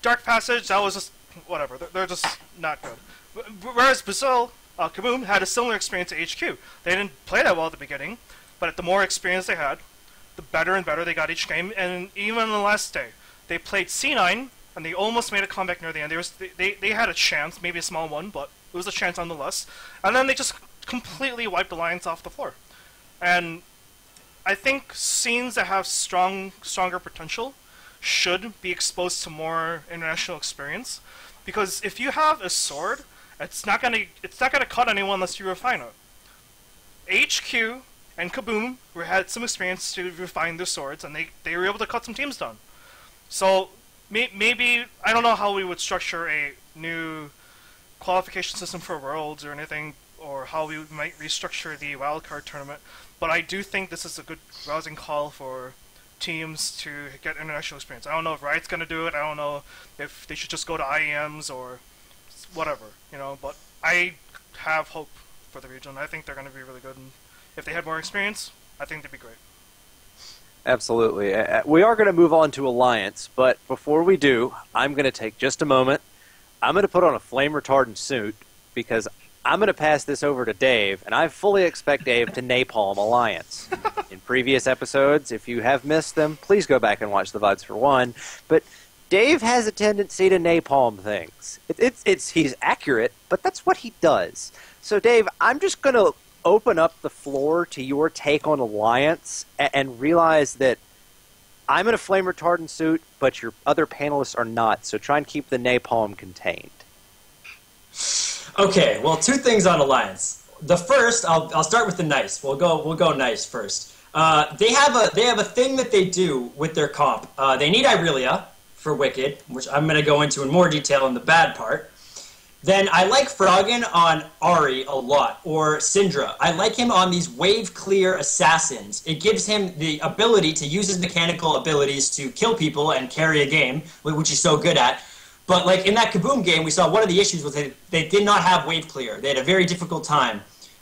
Dark Passage, that was just... whatever. They're just not good. Whereas Brazil, Kabum, had a similar experience to HQ. They didn't play that well at the beginning, but the more experience they had, the better and better they got each game, and even on the last day. They played C9, and they almost made a comeback near the end. They had a chance, maybe a small one, but it was a chance nonetheless. And then they just completely wiped Alliance off the floor. And I think scenes that have stronger potential should be exposed to more international experience, because if you have a sword, it's not gonna cut anyone unless you refine it. HQ and Kabum had some experience to refine their swords, and they were able to cut some teams down. So maybe, I don't know how we would structure a new qualification system for Worlds or anything, or how we might restructure the wildcard tournament, but I do think this is a good rousing call for teams to get international experience. I don't know if Riot's going to do it, I don't know if they should just go to IEMs or whatever, you know, but I have hope for the region. I think they're going to be really good, and if they had more experience, I think they'd be great. Absolutely. We are going to move on to Alliance, but before we do, I'm going to take just a moment. I'm going to put on a flame retardant suit because I'm going to pass this over to Dave, and I fully expect Dave to napalm Alliance. In previous episodes, if you have missed them, please go back and watch the VODs for one. But Dave has a tendency to napalm things. He's accurate, but that's what he does. So Dave, I'm just going to open up the floor to your take on Alliance and realize that I'm in a flame retardant suit, but your other panelists are not, so try and keep the napalm contained. Okay, well, 2 things on Alliance. The first, I'll start with the nice. We'll go nice first. They have a thing that they do with their comp. They need Irelia for Wickd, which I'm going to go into in more detail in the bad part. Then I like Froggen on Ahri a lot, or Syndra. I like him on these wave-clear assassins. It gives him the ability to use his mechanical abilities to kill people and carry a game, which he's so good at. But like in that Kabum game, we saw one of the issues was that they did not have wave clear. They had a very difficult time.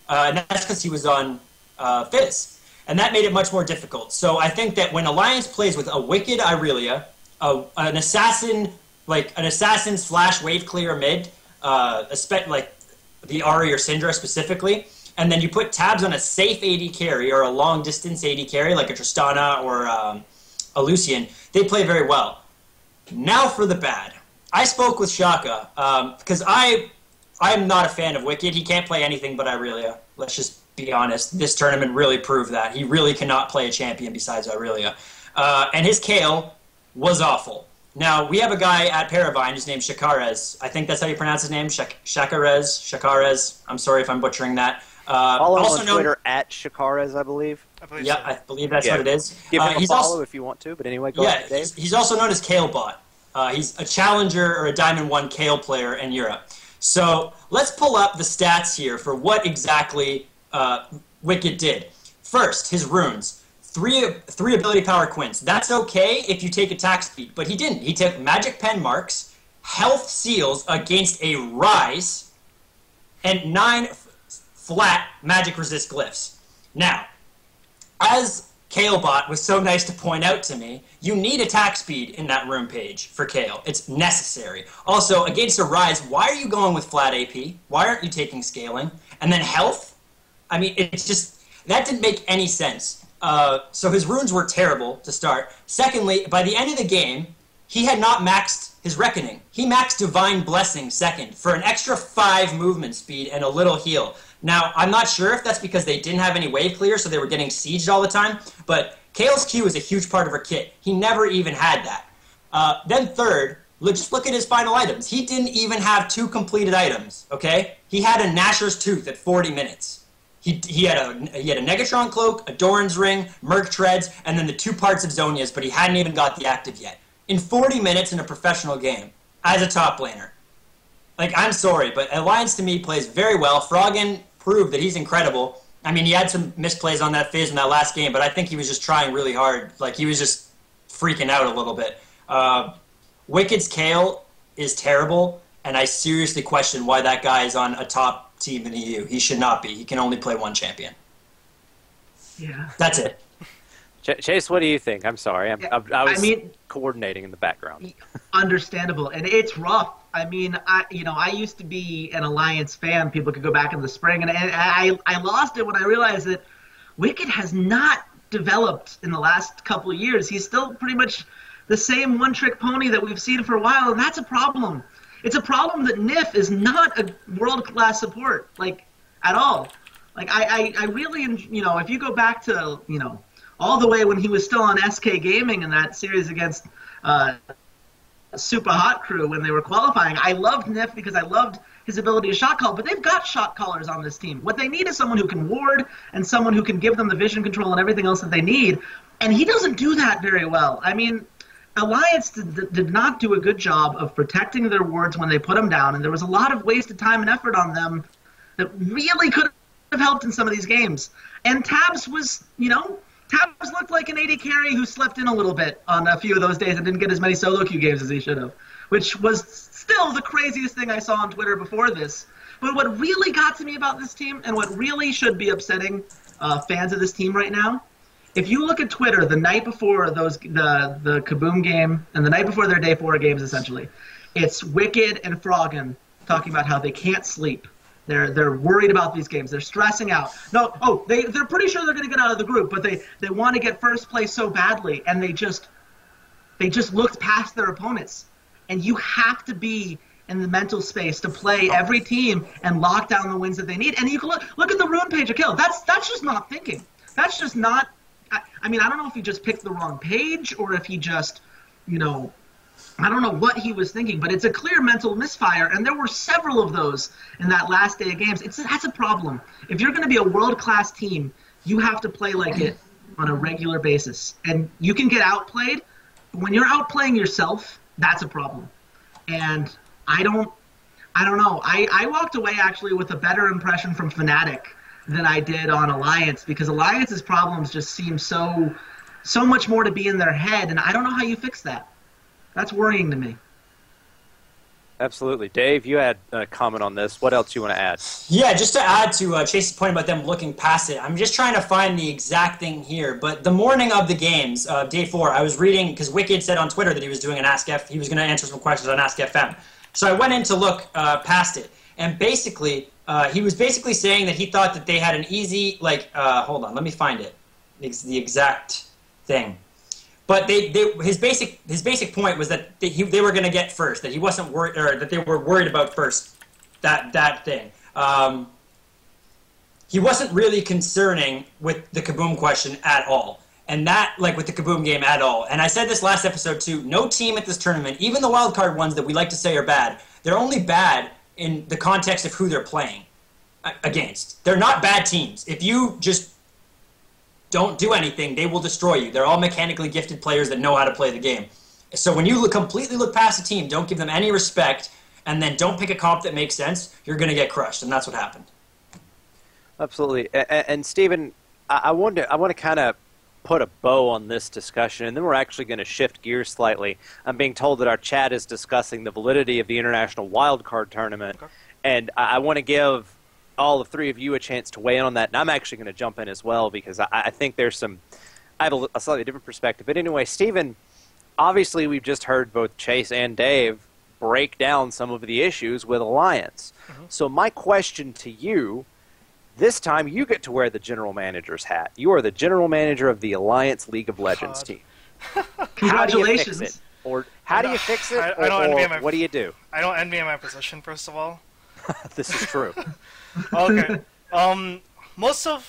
And that's because he was on Fizz. And that made it much more difficult. So I think that when Alliance plays with a Wicked Irelia, an assassin, like an assassin's flash wave clear mid, like the Ahri or Syndra specifically, and then you put tabs on a safe AD carry or a long distance AD carry like a Tristana or a Lucian, they play very well. Now for the bad. I spoke with Shaka because I'm not a fan of Wicked. He can't play anything but Irelia. Let's just be honest. This tournament really proved that. He really cannot play a champion besides Irelia. And his Kayle was awful. Now, we have a guy at Paravine, his name's SHRC. I think that's how you pronounce his name, SHRC. I'm sorry if I'm butchering that. Follow him on Twitter at SHRC, I believe. Yeah, I believe that's what it is. Give him a follow if you want to, but anyway, go ahead, Dave. He's also known as KayleBot. He's a challenger or a Diamond 1 Kayle player in Europe. So let's pull up the stats here for what exactly Wicked did. First, his runes. Three ability power quints. That's okay if you take attack speed, but he didn't. He took magic pen marks, health seals against a rise, and 9 flat magic resist glyphs. Now, as KayleBot was so nice to point out to me, you need attack speed in that rune page for Kayle. It's necessary. Also, against a rise, why are you going with flat AP? Why aren't you taking scaling? And then health? I mean, it's just, that didn't make any sense. So his runes were terrible to start. Secondly, by the end of the game, he had not maxed his Reckoning. He maxed Divine Blessing second for an extra 5 movement speed and a little heal. Now, I'm not sure if that's because they didn't have any wave clear, so they were getting sieged all the time, but Kayle's Q is a huge part of her kit. He never even had that. Then third, just look at his final items. He didn't even have 2 completed items, okay? He had a Nashor's Tooth at 40 minutes. He had a Negatron Cloak, a Doran's Ring, Merc Treads, and then the 2 parts of Zhonya's, but he hadn't even got the active yet. In 40 minutes in a professional game, as a top laner. Like, I'm sorry, but Alliance to me plays very well. Froggen proved that he's incredible. I mean, he had some misplays on that Fizz in that last game, but I think he was just trying really hard. Like, he was just freaking out a little bit. Wicked's Kayle is terrible, and I seriously question why that guy is on a top team in the EU. He should not be. He can only play 1 champion. Yeah. That's it. Chase, what do you think? I'm sorry. I was coordinating in the background. Understandable, and it's rough. I mean, I used to be an Alliance fan. People could go back in the spring, and I lost it when I realized that Wicked has not developed in the last couple of years. He's still pretty much the same one-trick pony that we've seen for a while, and that's a problem. It's a problem that Nif is not a world-class support, like, at all. Like, I really, if you go back to, all the way when he was still on SK Gaming in that series against Super Hot Crew when they were qualifying, I loved Nif because I loved his ability to shot call, but they've got shot callers on this team. What they need is someone who can ward and someone who can give them the vision control and everything else that they need, and he doesn't do that very well. I mean, Alliance did not do a good job of protecting their wards when they put them down, and there was a lot of wasted time and effort on them that really could have helped in some of these games. And Tabs was, Tabs looked like an AD carry who slept in a little bit on a few of those days and didn't get as many solo queue games as he should have, which was still the craziest thing I saw on Twitter before this. But what really got to me about this team, and what really should be upsetting fans of this team right now, if you look at Twitter the night before the Kabum game and the night before their Day 4 games, essentially, it's Wicked and Froggen talking about how they can't sleep. They're worried about these games. They're stressing out. They're pretty sure they're going to get out of the group, but they want to get first place so badly, and they just looked past their opponents. And you have to be and the mental space to play every team and lock down the wins that they need. And you can look at the rune page of Kill. That's just not thinking. That's just not. I mean, I don't know if he just picked the wrong page or if he just, I don't know what he was thinking, but it's a clear mental misfire, and there were several of those in that last day of games. That's a problem. If you're going to be a world-class team, you have to play like it on a regular basis. And you can get outplayed, but when you're outplaying yourself, that's a problem. And I don't know. I walked away actually with a better impression from Fnatic than I did on Alliance, because Alliance's problems just seem so much more to be in their head, and I don't know how you fix that. That's worrying to me. Absolutely. Dave, you had a comment on this. What else you want to add? Yeah, just to add to Chase's point about them looking past it, I'm just trying to find the exact thing here. But the morning of the games, day 4, I was reading, because Wickd said on Twitter that he was doing he was going to answer some questions on Ask FM. So I went in to look past it, and basically, he was basically saying that he thought that they had an easy, hold on, let me find it, the exact thing. But his basic point was that they were going to get first, that he wasn't worried, or that they were worried about first, that thing. He wasn't really concerning with the Kabum question at all. And that, with the Kabum game at all. And I said this last episode too, no team at this tournament, even the wildcard ones that we like to say are bad, they're only bad in the context of who they're playing against. They're not bad teams. If you just don't do anything, they will destroy you. They're all mechanically gifted players that know how to play the game. So when you completely look past a team, don't give them any respect, and then don't pick a comp that makes sense, you're going to get crushed, and that's what happened. Absolutely. And Steven, I want to kind of put a bow on this discussion, and then we're actually going to shift gears slightly. I'm being told that our chat is discussing the validity of the International Wildcard Tournament, and I want to give all the three of you a chance to weigh in on that, and I'm actually going to jump in as well, because I think there's I have a slightly different perspective. But anyway, Steven, obviously we've just heard both Chase and Dave break down some of the issues with Alliance. So my question to you, this time you get to wear the general manager's hat. You are the general manager of the Alliance League of Legends team. Congratulations. How do you fix it? Or how do you fix it? I don't envy what do you do? I don't envy my position, first of all. This is true. Okay. For the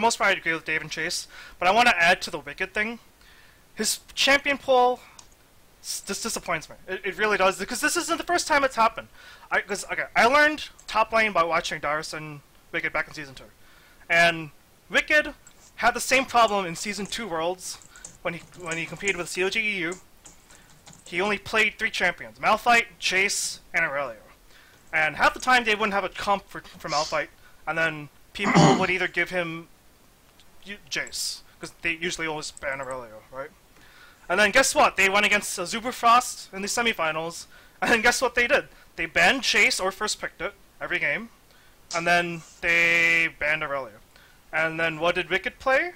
most part, I agree with Dave and Chase, but I want to add to the Wicked thing. His champion pool just disappoints me. It really does, because this isn't the first time it's happened. I learned top lane by watching Darius and Wicked back in Season 2. And Wicked had the same problem in Season 2 Worlds when he competed with COG EU. He only played 3 champions, Malphite, Chase, and Aurelio. And half the time they wouldn't have a comp for Malphite, and then people would either give him Jace, because they usually always ban Aurelio, right? And then guess what? They went against Zuberfrost in the semifinals, and then guess what they did? They banned Chase or first picked it every game, and then they banned Aurelio. And then what did Wicked play?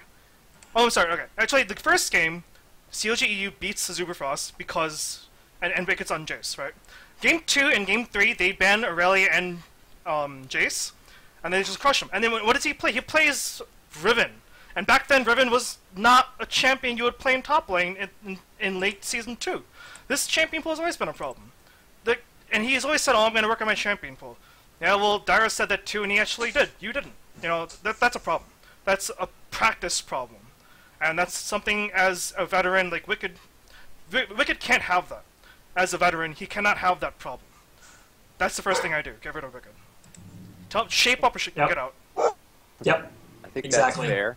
Oh, I'm sorry, okay. Actually, the first game, COG EU beats Zuberfrost because... And Wicked's on Jace, right? Game 2 and Game 3, they ban Aurelia and Jace, and they just crush him. And then what does he play? He plays Riven. And back then, Riven was not a champion you would play in top lane in late Season 2. This champion pool has always been a problem. And he's always said, oh, I'm going to work on my champion pool. Yeah, well, Darius said that too, and he actually did. You didn't. That's a problem. That's a practice problem. And that's something as a veteran like Wicked can't have that. As a veteran, he cannot have that problem. That's the first thing I do. Get rid of Wicked. Shape up or get out. Yep. I think exactly. That's fair.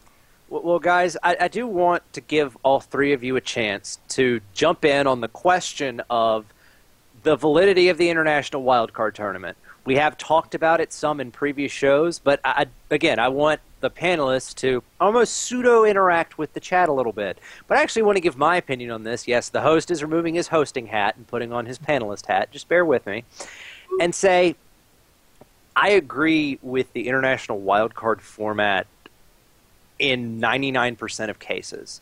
Well, guys, I do want to give all three of you a chance to jump in on the question of the validity of the International Wildcard Tournament. We have talked about it some in previous shows, but I want the panelists to almost pseudo-interact with the chat a little bit. But I actually want to give my opinion on this. Yes, the host is removing his hosting hat and putting on his panelist hat. Just bear with me. And say, I agree with the International Wildcard format in 99% of cases.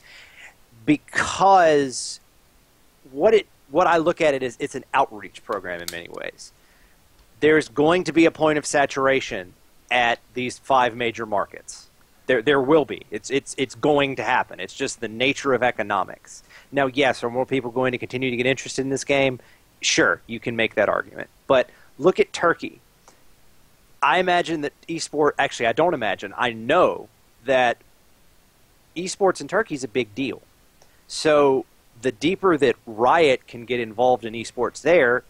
Because what I look at it is it's an outreach program in many ways. There's going to be a point of saturation at these 5 major markets. There will be. It's going to happen. It's just the nature of economics. Now, yes, are more people going to continue to get interested in this game? sure, you can make that argument. But look at Turkey. I imagine that actually, I don't imagine. I know that esports in Turkey is a big deal. So the deeper that Riot can get involved in esports there,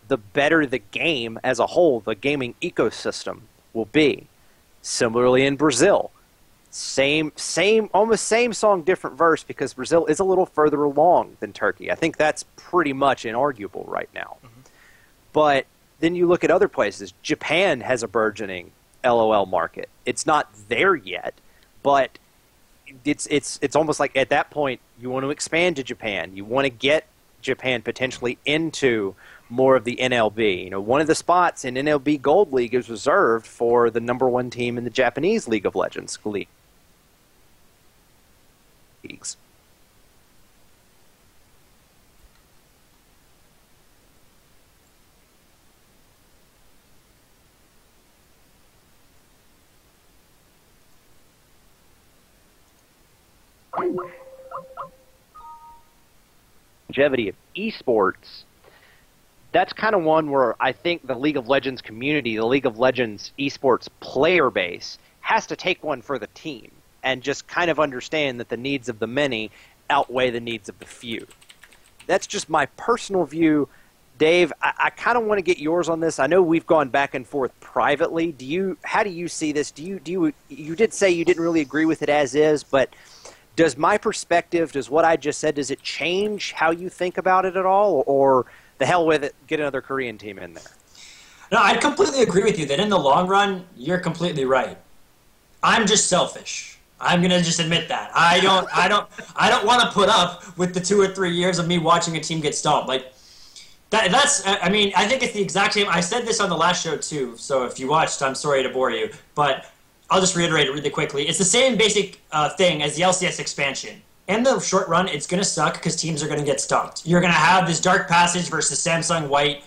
the better the game as a whole, the gaming ecosystem will be. Similarly in Brazil. Almost same song, different verse, because Brazil is a little further along than Turkey. I think that's pretty much inarguable right now. Mm-hmm. But then you look at other places. Japan has a burgeoning LOL market. It's not there yet, but it's almost like at that point you want to expand to Japan. You want to get Japan potentially into more of the NLB. You know, one of the spots in NLB Gold League is reserved for the #1 team in the Japanese League of Legends leagues. Longevity of esports, that's kind of one where I think the League of Legends community, the League of Legends esports player base, has to take one for the team and just kind of understand that the needs of the many outweigh the needs of the few. That's just my personal view. Dave, I kind of want to get yours on this. I know we've gone back and forth privately. How do you see this? You did say you didn't really agree with it as is, but does my perspective, does what I just said, does it change how you think about it at all? Or the hell with it, get another Korean team in there? No, I completely agree with you that in the long run, you're completely right. I'm just selfish. I'm gonna just admit that. I don't want to put up with the 2 or 3 years of me watching a team get stomped. Like that's. I mean, I think it's the exact same. I said this on the last show too. So if you watched, I'm sorry to bore you, but I'll just reiterate it really quickly. It's the same basic thing as the LCS expansion. In the short run, it's going to suck because teams are going to get stomped. You're going to have this Dark Passage versus Samsung White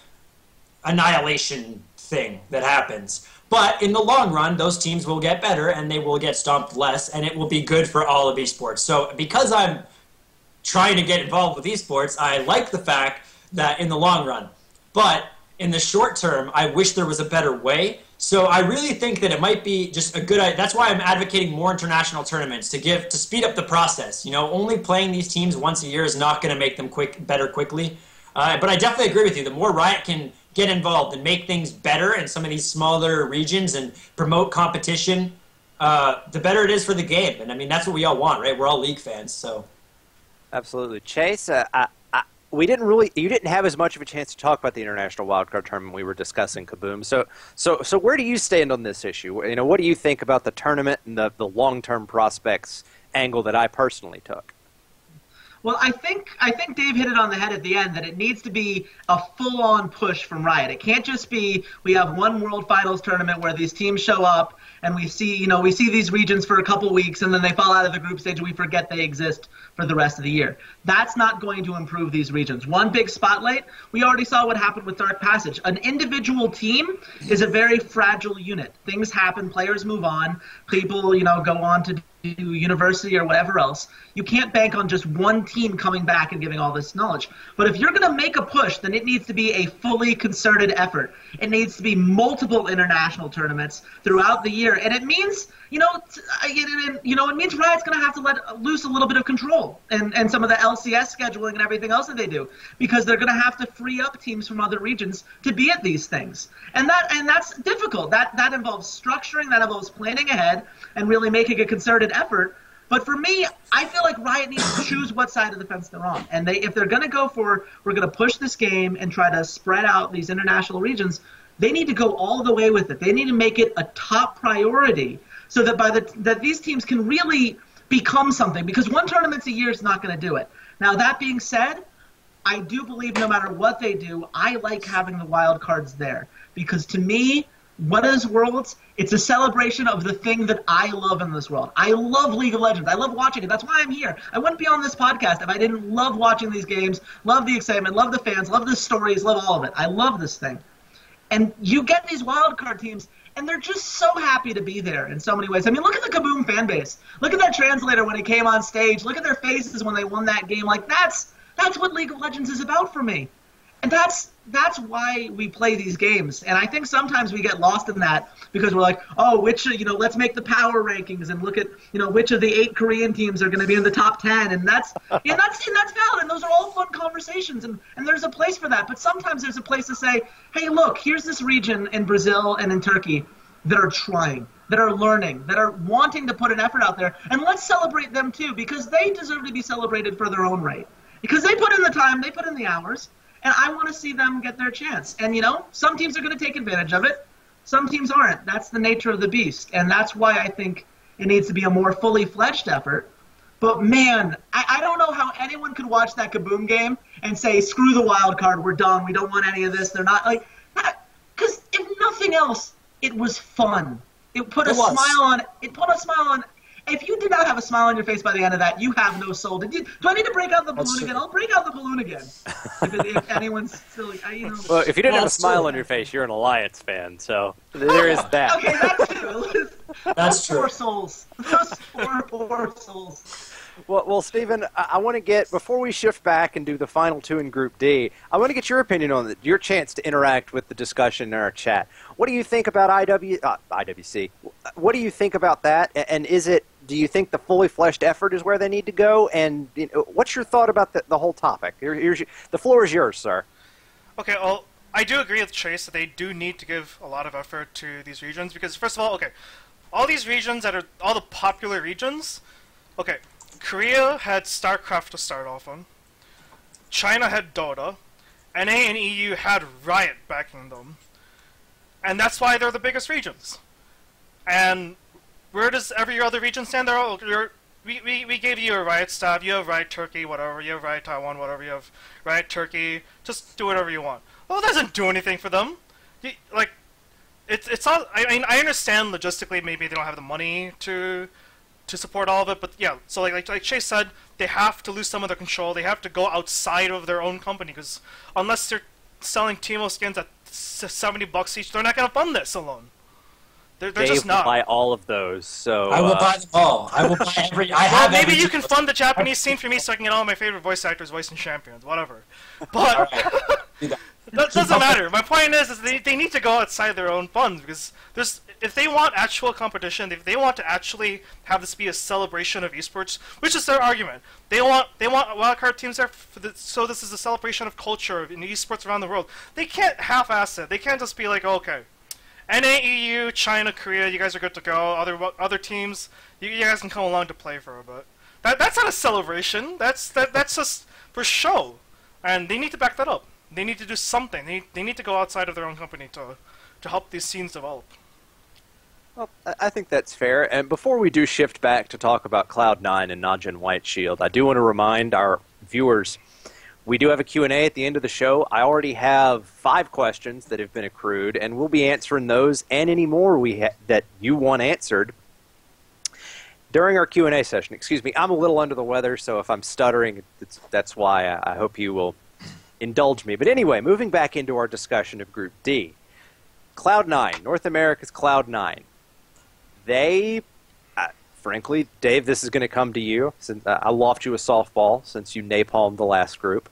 annihilation thing that happens. But in the long run, those teams will get better and they will get stomped less, and it will be good for all of esports. So because I'm trying to get involved with esports, I like the fact that in the long run. But in the short term, I wish there was a better way. So I really think that it might be just a good idea. That's why I'm advocating more international tournaments to speed up the process. You know, only playing these teams once a year is not going to make them better quickly. But I definitely agree with you. The more Riot can get involved and make things better in some of these smaller regions and promote competition, the better it is for the game. And I mean, that's what we all want, right? We're all League fans, so. Absolutely. Chase, you didn't have as much of a chance to talk about the international wildcard tournament we were discussing, Kabum. So where do you stand on this issue? You know, what do you think about the tournament and the long-term prospects angle that I personally took? Well, I think Dave hit it on the head at the end that it needs to be a full-on push from Riot. It can't just be we have one World Finals tournament where these teams show up and we see these regions for a couple weeks and then they fall out of the group stage and we forget they exist for the rest of the year. That's not going to improve these regions. One big spotlight, we already saw what happened with Dark Passage. An individual team is a very fragile unit. Things happen, players move on, people, go on to do university or whatever else. You can't bank on just one team coming back and giving all this knowledge. But if you're going to make a push, then it needs to be a fully concerted effort. It needs to be multiple international tournaments throughout the year. And it means, it means Riot's going to have to let loose a little bit of control and some of the LCS scheduling and everything else that they do, because they're going to have to free up teams from other regions to be at these things. And that's difficult. That involves structuring, that involves planning ahead and really making a concerted effort. But for me, I feel like Riot needs to choose what side of the fence they're on. And if they're going to go for, we're going to push this game and try to spread out these international regions, they need to go all the way with it. They need to make it a top priority so that that these teams can really become something. Because one tournament a year is not going to do it. Now, that being said, I do believe no matter what they do, I like having the wild cards there. Because to me, what is Worlds? It's a celebration of the thing that I love in this world. I love League of Legends. I love watching it. That's why I'm here. I wouldn't be on this podcast if I didn't love watching these games, love the excitement, love the fans, love the stories, love all of it. I love this thing. And you get these wildcard teams, and they're just so happy to be there in so many ways. I mean, look at the Kabum fan base. Look at that translator when he came on stage. Look at their faces when they won that game. Like, that's what League of Legends is about for me. And that's why we play these games. And I think sometimes we get lost in that because we're like, oh, let's make the power rankings and look at, which of the 8 Korean teams are going to be in the top 10. And that's valid. And those are all fun conversations. And there's a place for that. But sometimes there's a place to say, hey, look, here's this region in Brazil and in Turkey that are trying, that are learning, that are wanting to put an effort out there. And let's celebrate them too, because they deserve to be celebrated for their own rate. Because they put in the time, they put in the hours. And I want to see them get their chance. And, some teams are going to take advantage of it. Some teams aren't. That's the nature of the beast. And that's why I think it needs to be a more fully fledged effort. But, man, I don't know how anyone could watch that Kabum game and say, screw the wild card, we're done, we don't want any of this. They're not like that. Because if nothing else, it was fun. It put a smile on. If you did not have a smile on your face by the end of that, you have no soul. Do I need to break out the balloon again? I'll break out the balloon again. If anyone's still, Well, if you didn't have a smile on your face, you're an Alliance fan, so there is that. Okay, that's true. That's true. 4 souls. Those four souls. Well, Steven, I want to get, before we shift back and do the final 2 in Group D, I want to get your opinion on your chance to interact with the discussion in our chat. What do you think about IWC? What do you think about that? And do you think the fully fleshed effort is where they need to go? And what's your thought about the whole topic? The floor is yours, sir. Okay, well, I do agree with Chase that they do need to give a lot of effort to these regions because, first of all, all these regions that are all the popular regions, Korea had StarCraft to start off on. China had Dota. NA and EU had Riot backing them. And that's why they're the biggest regions. And where does every other region stand? We gave you a Riot staff. You have Riot Turkey, whatever. You have Riot Taiwan, whatever. You have Riot Turkey. Just do whatever you want. Well, it doesn't do anything for them. It's all. I mean, I understand logistically maybe they don't have the money to support all of it, but yeah. So like Chase said, they have to lose some of their control. They have to go outside of their own company because unless they're selling Teemo skins at $70 each, they're not going to fund this alone. They're just not. Buy all of those, so I will buy them all. I will buy every. Maybe you can fund the Japanese scene for me, so I can get all my favorite voice actors voicing champions, whatever. But that doesn't matter. My point is they need to go outside their own funds because if they want actual competition, if they want to actually have this be a celebration of esports, which is their argument, they want wildcard teams there so this is a celebration of culture in esports around the world. They can't half-ass it. They can't just be like, okay, NA, EU, China, Korea, you guys are good to go. Other teams, you guys can come along to play for a bit. That's not a celebration. That's just for show, and they need to back that up. They need to do something. They need to go outside of their own company to help these scenes develop. Well, I think that's fair. And before we do shift back to talk about Cloud9 and Najin White Shield, I do want to remind our viewers we do have a Q&A at the end of the show. I already have 5 questions that have been accrued, and we'll be answering those and any more that you want answered during our Q&A session. Excuse me, I'm a little under the weather, so if I'm stuttering, that's why. I hope you will indulge me. But anyway, moving back into our discussion of Group D. Cloud9, North America's Cloud9. They, frankly, Dave, this is going to come to you. Since I loft you a softball since you napalmed the last group.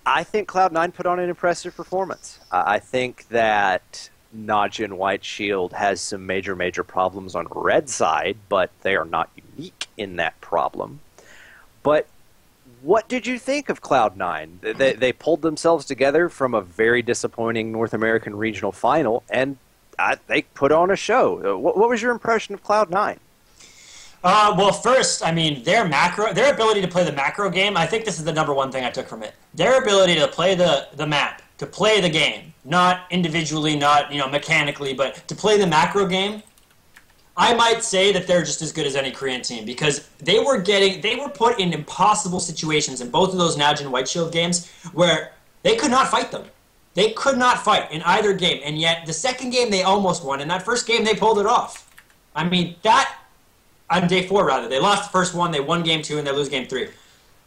I think Cloud9 put on an impressive performance. I think that Najin White Shield has some major problems on red side, but they are not unique in that problem. But what did you think of Cloud9? They pulled themselves together from a very disappointing North American regional final, and they put on a show. What was your impression of Cloud9? Well, first, I mean, their ability to play the macro game, I think this is the #1 thing I took from it. Their ability to play the map, to play the game, not individually, not mechanically, but to play the macro game. I might say that they're just as good as any Korean team because they were put in impossible situations in both of those Najin White Shield games where they could not fight them. They could not fight in either game, and yet the second game they almost won, and that first game they pulled it off. I mean, on day 4 rather, they lost the first one, they won game 2, and they lose game 3.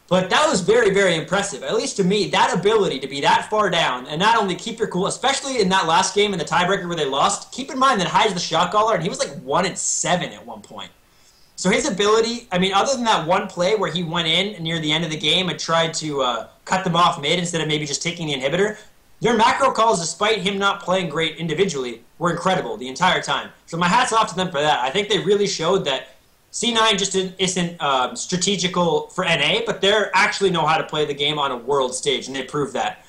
But that was very impressive, at least to me, that ability to be that far down and not only keep your cool, especially in that last game in the tiebreaker where they lost. Keep in mind that Hyde's the shot caller, and he was like 1-7 at one point. So his ability, I mean, other than that one play where he went in near the end of the game and tried to cut them off mid instead of maybe just taking the inhibitor, their macro calls, despite him not playing great individually, were incredible the entire time. So my hat's off to them for that. I think they really showed that C9 just isn't strategical for NA, but they actually know how to play the game on a world stage, and they proved that.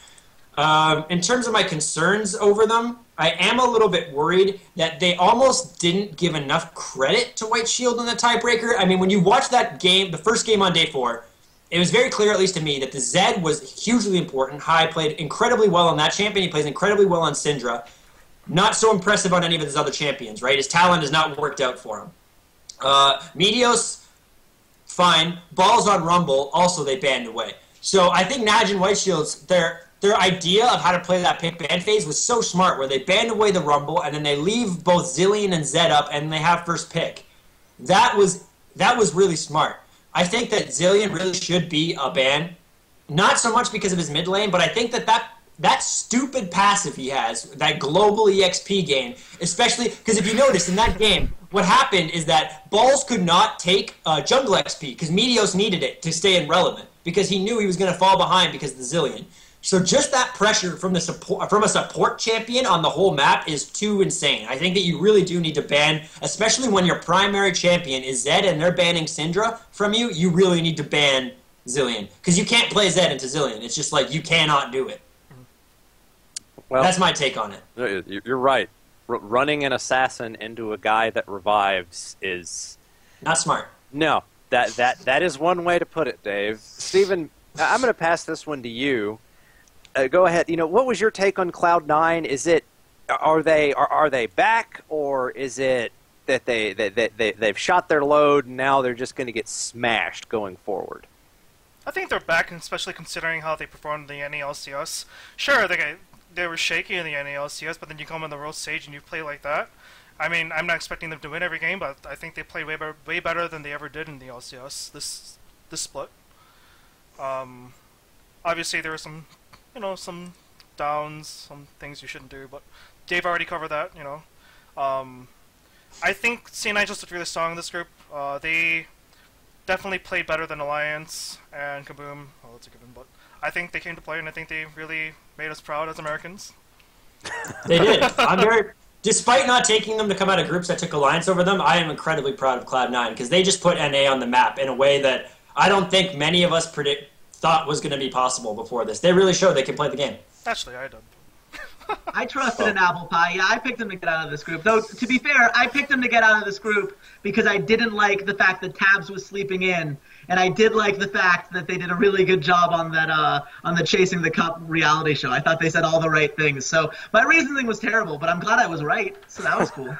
In terms of my concerns over them, I am a little bit worried that they almost didn't give enough credit to White Shield in the tiebreaker. I mean, when you watch that game, the first game on day 4, it was very clear, at least to me, that the Zed was hugely important. Hai played incredibly well on that champion. He plays incredibly well on Syndra. Not so impressive on any of his other champions, right? His talent has not worked out for him. Meteos, fine. Balls on Rumble, also they banned away. So I think Najin White Shields, their idea of how to play that pick ban phase was so smart, where they banned away the Rumble, and then they leave both Zilean and Zed up, and they have first pick. That was really smart. I think that Zilean really should be a ban. Not so much because of his mid lane, but I think that stupid passive he has, that global EXP game, especially because if you notice in that game, what happened is that Balls could not take jungle XP because Meteos needed it to stay irrelevant because he knew he was going to fall behind because of the Zilean. So just that pressure from a support champion on the whole map is too insane. I think that you really do need to ban, especially when your primary champion is Zed and they're banning Syndra from you, you really need to ban Zilean. Because you can't play Zed into Zilean. It's just like you cannot do it. Well, that's my take on it. You're right. Running an assassin into a guy that revives is... not smart. No. That is one way to put it, Dave. Steven, I'm going to pass this one to you. Go ahead. You know, what was your take on Cloud9? Is it are they back, or is it that they've shot their load and now they're just going to get smashed going forward? I think they're back, especially considering how they performed in the NALCS. Sure, they were shaky in the NALCS, but then you come on the world stage and you play like that. I mean, I'm not expecting them to win every game, but I think they played way better than they ever did in the LCS this split. Obviously, there were some downs, some things you shouldn't do, but Dave already covered that, I think C9 just looked really strong in this group. They definitely played better than Alliance and Kabum. Well, that's a given, but I think they came to play, and I think they really made us proud as Americans. They did. Despite not taking them to come out of groups that took Alliance over them, I am incredibly proud of Cloud9, because they just put NA on the map in a way that I don't think many of us thought was going to be possible before this. They really showed they can play the game. Actually, I did. I trusted in Apple Pie. Yeah, I picked them to get out of this group. Though, to be fair, I picked them to get out of this group because I didn't like the fact that Tabs was sleeping in, and I did like the fact that they did a really good job on that on the Chasing the Cup reality show. I thought they said all the right things. So my reasoning was terrible, but I'm glad I was right. So that was cool.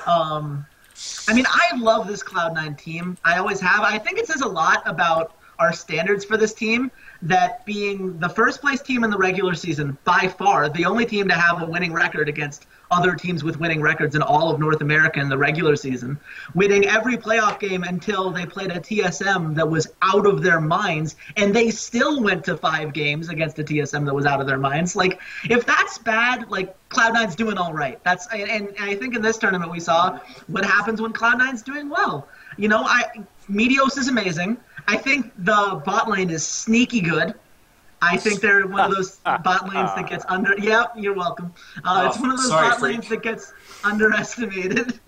I mean, I love this Cloud9 team. I always have. I think it says a lot about our standards for this team, that being the first place team in the regular season, by far, the only team to have a winning record against other teams with winning records in all of North America in the regular season, winning every playoff game until they played a TSM that was out of their minds, and they still went to 5 games against a TSM that was out of their minds. Like, if that's bad, like, Cloud9's doing all right. And I think in this tournament we saw what happens when Cloud9's doing well. Meteos is amazing. I think the bot lane is sneaky good. I think they're one of those bot lanes that gets under... Yeah, you're welcome. It's one of those bot lanes that gets underestimated.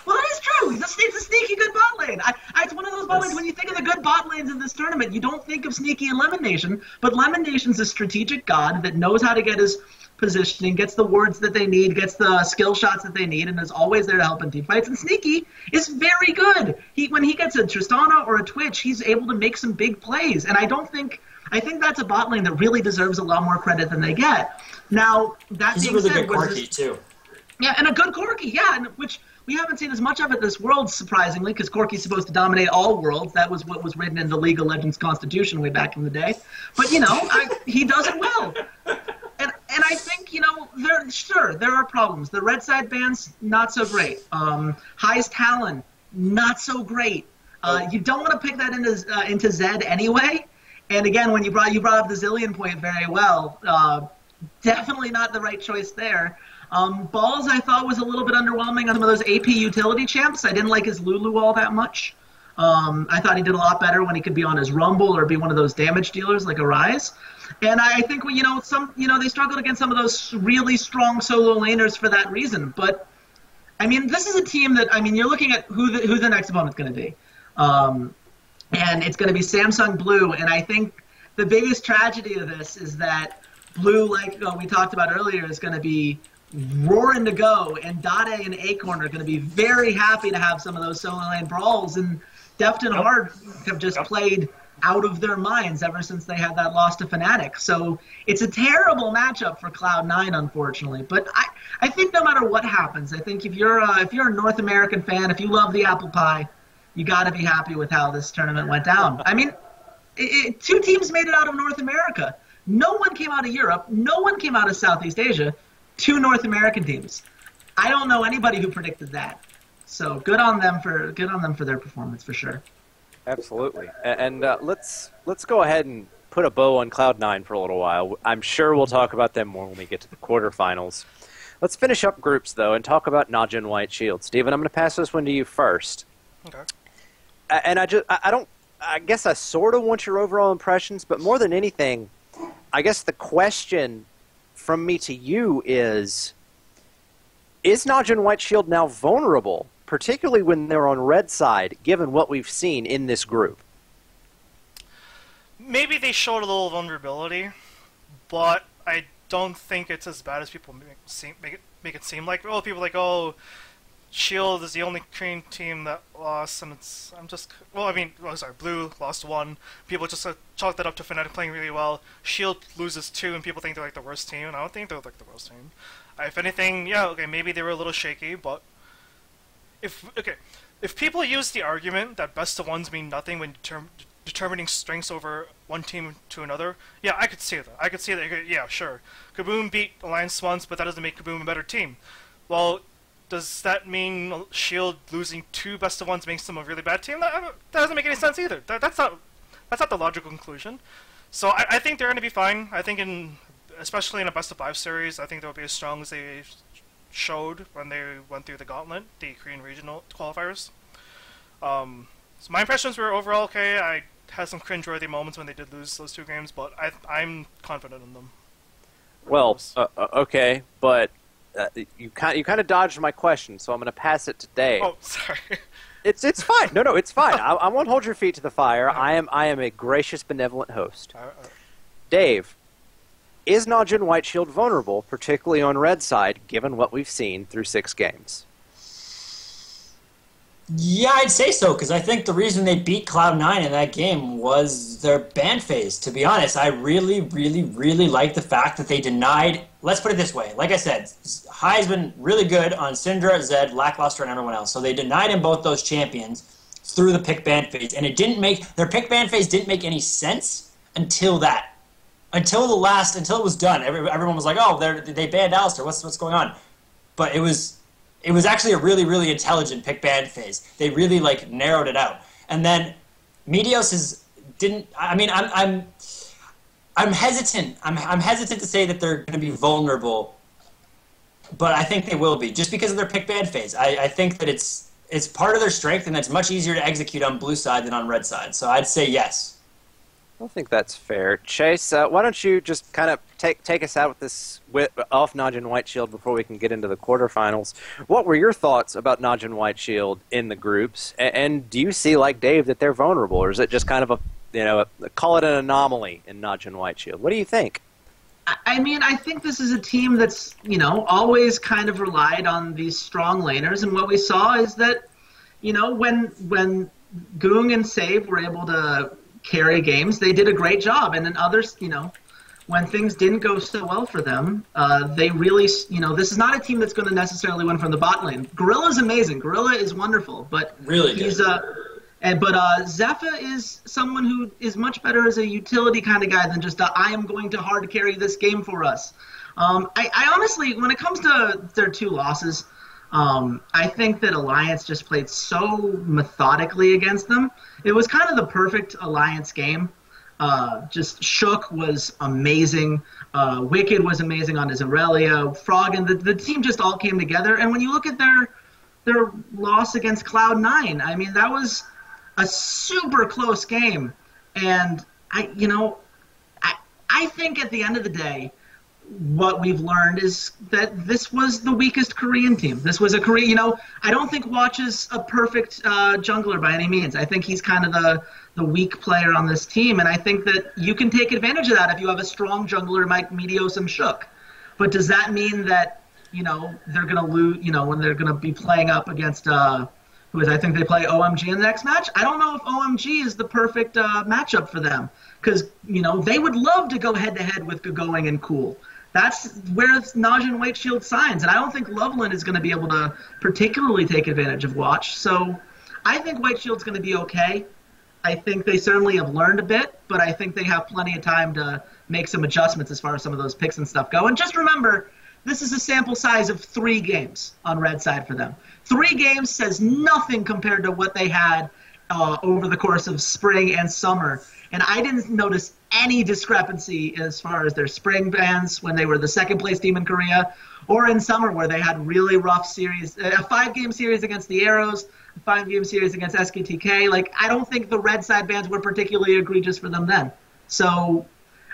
Well, that is true. It's a sneaky good bot lane. It's one of those bot lanes, when you think of the good bot lanes in this tournament, you don't think of Sneaky and Lemon Nation, but Lemon Nation's a strategic god that knows how to get his positioning, gets the words that they need, gets the skill shots that they need, and is always there to help in team fights. And Sneaky is very good. When he gets a Tristana or a Twitch, he's able to make some big plays. And I think that's a bot lane that really deserves a lot more credit than they get. Now, that being said, he's a really good Corki, too. Yeah, and a good Corki, yeah, and which we haven't seen as much of it this world, surprisingly, because Corki's supposed to dominate all worlds. That was what was written in the League of Legends Constitution way back in the day. But, he does it well. And I think, there are problems. The red side bans, not so great. Hai's Talon, not so great. You don't want to pick that into Zed anyway. And again, when you brought up the Zilean point very well, definitely not the right choice there. Balls, I thought, was a little bit underwhelming on some of those AP utility champs. I didn't like his Lulu all that much. I thought he did a lot better when he could be on his Rumble or be one of those damage dealers like a Ryze. And I think they struggled against some of those really strong solo laners for that reason. But I mean, this is a team that you're looking at who the next opponent's going to be, and it's going to be Samsung Blue. And I think the biggest tragedy of this is that Blue, like we talked about earlier, is going to be roaring to go, and Dade and Acorn are going to be very happy to have some of those solo lane brawls. And Deft and Hard have just played out of their minds ever since they had that loss to Fnatic. So it's a terrible matchup for Cloud9, unfortunately. But I think no matter what happens, I think if you're a North American fan, if you love the apple pie, you got to be happy with how this tournament went down. I mean, two teams made it out of North America. No one came out of Europe. No one came out of Southeast Asia. Two North American teams. I don't know anybody who predicted that. So good on them for their performance for sure. Absolutely. And let's go ahead and put a bow on Cloud9 for a little while. I'm sure we'll talk about them more when we get to the quarterfinals. Let's finish up groups though and talk about Najin White Shield. Steven, I'm going to pass this one to you first. Okay. And I guess I sort of want your overall impressions, but more than anything, I guess the question from me to you is Najin White Shield now vulnerable, particularly when they're on red side, given what we've seen in this group? Maybe they showed a little vulnerability, but I don't think it's as bad as people make it seem like. Oh, people are like, oh, Shield is the only Korean team that lost, and Blue lost 1. People just chalk that up to Fnatic playing really well. Shield loses 2, and people think they're like the worst team, and I don't think they're like the worst team. If anything, yeah, okay, maybe they were a little shaky, but if people use the argument that best of ones mean nothing when determining strengths over one team to another, yeah, I could see that. Yeah, sure. Kabum beat Alliance once, but that doesn't make Kabum a better team. Well, does that mean Shield losing 2 best of ones makes them a really bad team? That doesn't make any sense either. That's not the logical conclusion. So I think they're going to be fine. I think especially in a best of 5 series, I think they'll be as strong as they showed when they went through the gauntlet, the Korean regional qualifiers. So my impressions were overall okay. I had some cringe-worthy moments when they did lose those 2 games, but I'm confident in them. Well, okay, but you kind of dodged my question, so I'm going to pass it to Dave. Oh, sorry. It's fine. No, it's fine. I won't hold your feet to the fire. I am a gracious, benevolent host. Dave, is Najin White Shield vulnerable, particularly on red side, given what we've seen through 6 games? Yeah, I'd say so, because I think the reason they beat Cloud9 in that game was their ban phase. To be honest, I really, really, really like the fact that they denied... Let's put it this way. Like I said, Hai's been really good on Syndra, Zed, Lackluster, and everyone else. So they denied him both those champions through the pick ban phase. And it didn't make... Their pick ban phase didn't make any sense until that. Until it was done. Everyone was like, oh, they banned Alistair. What's going on? But it was actually a really, really intelligent pick ban phase. They really narrowed it out. And then Meteos didn't. I mean, I'm hesitant. I'm hesitant to say that they're going to be vulnerable, but I think they will be just because of their pick ban phase. I think that it's part of their strength, and it's much easier to execute on blue side than on red side. So I'd say yes. I think that's fair. Chase, why don't you just kind of take us out with this off Najin White Shield before we can get into the quarterfinals? What were your thoughts about Najin White Shield in the groups? And do you see, like Dave, that they're vulnerable, or is it just kind of call it an anomaly in Najin White Shield? What do you think? I mean, I think this is a team that's, always kind of relied on these strong laners, and what we saw is that, when Goong and Save were able to carry games, they did a great job, and then others, when things didn't go so well for them, they really, this is not a team that's going to necessarily win from the bot lane. Gorilla's amazing. Gorilla is wonderful, but really he's Zephyr is someone who is much better as a utility kind of guy than just I am going to hard carry this game for us. I honestly, when it comes to their 2 losses, I think that Alliance just played so methodically against them. It was kind of the perfect Alliance game. Just Shook was amazing. Wickd was amazing on his Aurelia. Frog and the team just all came together. And when you look at their loss against Cloud9, I mean, that was a super close game. And I think at the end of the day, what we've learned is that this was the weakest Korean team. This was a Korean, I don't think Watch is a perfect jungler by any means. I think he's kind of the weak player on this team, and I think that you can take advantage of that if you have a strong jungler like Meteos and Shook. But does that mean that, they're going to lose, when they're going to be playing up against, I think they play OMG in the next match? I don't know if OMG is the perfect matchup for them, because, they would love to go head-to-head with Going and Cool. That's where Najin White Shield signs, and I don't think Loveland is going to be able to particularly take advantage of Watch. So I think White Shield's going to be okay. I think they certainly have learned a bit, but I think they have plenty of time to make some adjustments as far as some of those picks and stuff go. And just remember, this is a sample size of 3 games on red side for them. 3 games says nothing compared to what they had over the course of spring and summer. And I didn't notice any discrepancy as far as their spring bans when they were the second-place team in Korea, or in summer where they had really rough series, a 5-game series against the Arrows, a 5-game series against SKTK. I don't think the red side bans were particularly egregious for them then. So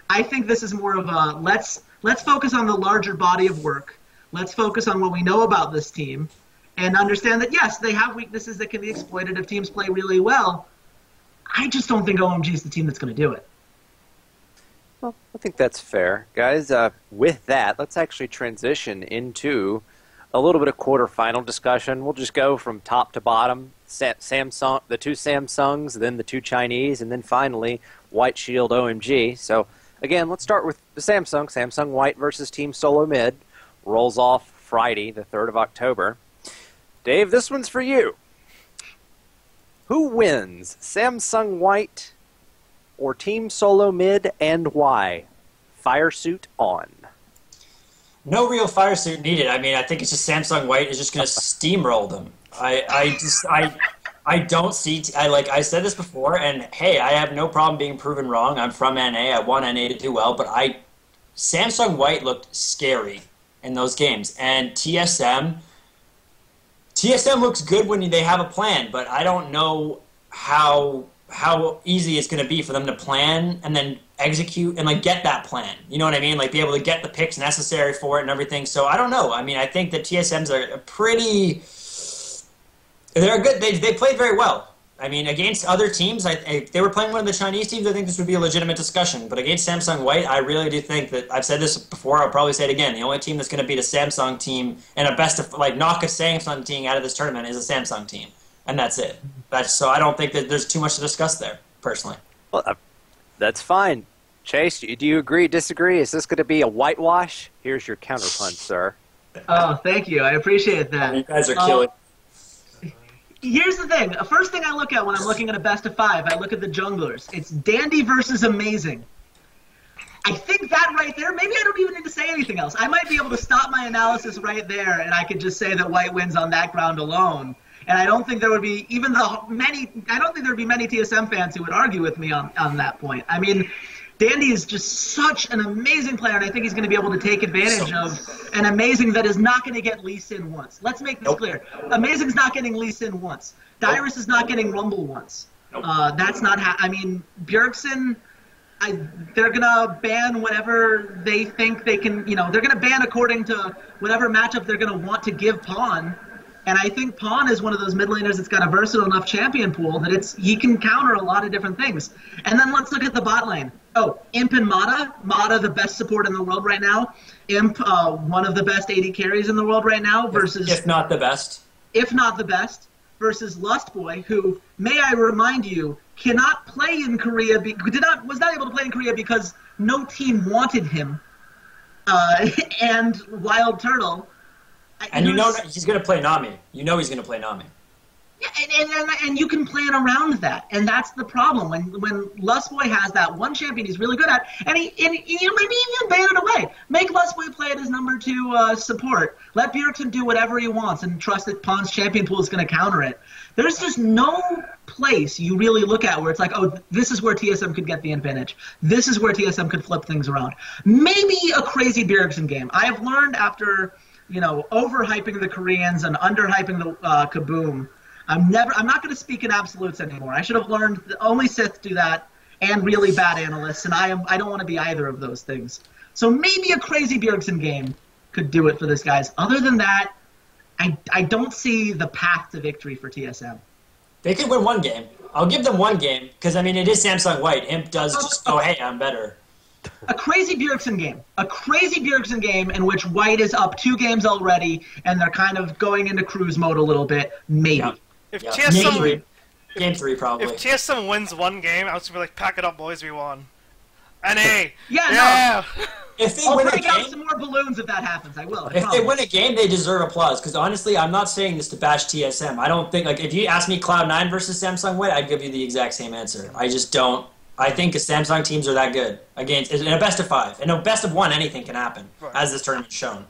I think this is more of a let's focus on the larger body of work. Let's focus on what we know about this team and understand that, yes, they have weaknesses that can be exploited if teams play really well. I just don't think OMG is the team that's going to do it. Well, I think that's fair. Guys, with that, let's actually transition into a little bit of quarterfinal discussion. We'll just go from top to bottom. Samsung, the 2 Samsungs, then the 2 Chinese, and then finally White Shield OMG. So, again, let's start with the Samsung White versus Team Solo Mid. Rolls off Friday, the 3rd of October. Dave, this one's for you. Who wins, Samsung White or Team Solo Mid, and why? Fire suit on. No real fire suit needed. I mean, I think it's just Samsung White is just going to steamroll them. I don't see. I said this before, and hey, I have no problem being proven wrong. I'm from NA. I want NA to do well, but Samsung White looked scary in those games, and TSM looks good when they have a plan, but I don't know how easy it's going to be for them to plan and then execute and get that plan. You know what I mean? Be able to get the picks necessary for it and everything. So I don't know. I mean, I think that TSMs are they're good. They played very well. I mean, against other teams, if they were playing one of the Chinese teams, I think this would be a legitimate discussion. But against Samsung White, I really do think that, I've said this before, I'll probably say it again, the only team that's going to beat a Samsung team and knock a Samsung team out of this tournament is a Samsung team. And that's it. So I don't think that there's too much to discuss there, personally. Well, that's fine. Chase, do you agree, disagree? Is this going to be a whitewash? Here's your counterpunch, sir. Oh, thank you. I appreciate that. You guys are killing. Here's the thing. The first thing I look at when I'm looking at a best of 5, I look at the junglers. It's Dandy versus Amazing. I think that right there, maybe I don't even need to say anything else. I might be able to stop my analysis right there, and I could just say that White wins on that ground alone. And I don't think there would be many TSM fans who would argue with me on that point. I mean, Dandy is just such an amazing player, and I think he's going to be able to take advantage of an Amazing that is not going to get Lee Sin once. Let's make this clear. Amazing's not getting Lee Sin once. Dyrus is not getting Rumble once. That's not I mean, Bjergsen, they're going to ban whatever they think they can, they're going to ban according to whatever matchup they're going to want to give Pawn. And I think Pawn is one of those mid laners that's got a versatile enough champion pool that he can counter a lot of different things. And then let's look at the bot lane. Oh, Imp and Mata. Mata, the best support in the world right now. Imp, one of the best AD carries in the world right now versus... If not the best. If not the best. Versus Lustboy, who, may I remind you, cannot play in Korea, was not able to play in Korea because no team wanted him. And Wild Turtle... And he's going to play Nami. You know he's going to play Nami. Yeah, and you can plan around that, and that's the problem. When Lustboy has that one champion he's really good at, and maybe even ban it away. Make Lustboy play it as number 2 support. Let Bjergsen do whatever he wants, and trust that Pawn's champion pool is going to counter it. There's just no place you really look at where it's like, oh, this is where TSM could get the advantage. This is where TSM could flip things around. Maybe a crazy Bjergsen game. I have learned after overhyping the Koreans and underhyping the Kabum. I'm not going to speak in absolutes anymore. I should have learned that only Sith do that, and really bad analysts, and I don't want to be either of those things. So maybe a crazy Bjergsen game could do it for this guys. Other than that, I don't see the path to victory for TSM. They could win one game. I'll give them one game, because, I mean, it is Samsung White. Imp does just go, hey, I'm better. A crazy Bjergsen game. A crazy Bjergsen game in which White is up 2 games already, and they're kind of going into cruise mode a little bit. Maybe. Yeah. If Yeah. TSM Game 3, probably. If TSM wins one game, I was gonna be like, pack it up, boys, we won. NA. Yeah. No. If they I'll win a break out game, some more balloons if that happens. I will. if they win a game, they deserve applause. Because honestly, I'm not saying this to bash TSM. I don't think, like, if you ask me Cloud9 versus Samsung White, I'd give you the exact same answer. I just don't. I think the Samsung teams are that good against in a best of 5. In a best of 1, anything can happen, as this tournament's shown.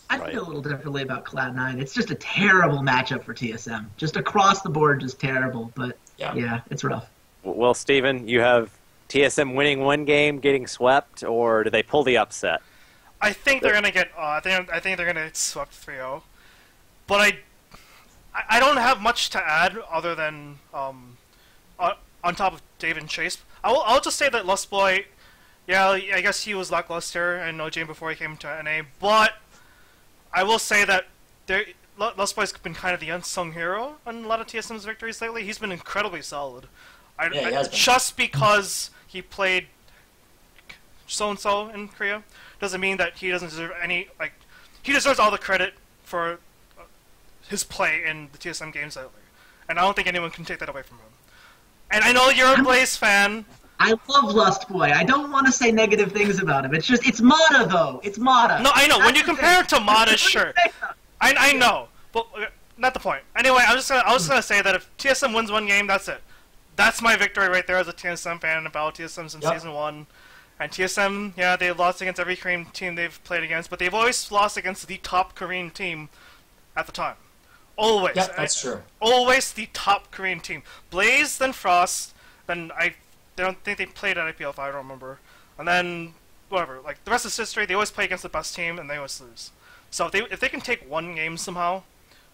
I feel a little differently about Cloud9. It's just a terrible matchup for TSM. Just across the board, just terrible. But yeah, it's rough. Well, Steven, you have TSM winning one game, getting swept, or do they pull the upset? I think they're gonna get. I think they're gonna get swept 3-0. But I don't have much to add other than on top of Dave and Chase. I'll just say that Lustboy, yeah, I guess he was lackluster and no Jane before he came to NA, but I will say that Lustboy's been kind of the unsung hero on a lot of TSM's victories lately. He's been incredibly solid. He has been. Just because he played so-and-so in Korea doesn't mean that he doesn't deserve any, like, he deserves all the credit for his play in the TSM games lately. And I don't think anyone can take that away from him. And I know you're a Blaze fan. I love Lustboy. I don't want to say negative things about him. It's just, it's Mata, though. It's Mata. No, I know. When you compare it to Mata, sure. I know. But not the point. Anyway, I was just gonna say that if TSM wins one game, that's it. That's my victory right there as a TSM fan about TSM since Season 1. And TSM, yeah, they lost against every Korean team they've played against, but they've always lost against the top Korean team at the time. Always. Yeah, that's true. Always the top Korean team. Blaze, then Frost, then I don't think they played at IPL 5, I don't remember. And then, whatever, like, the rest is history. They always play against the best team, and they always lose. So if they can take one game somehow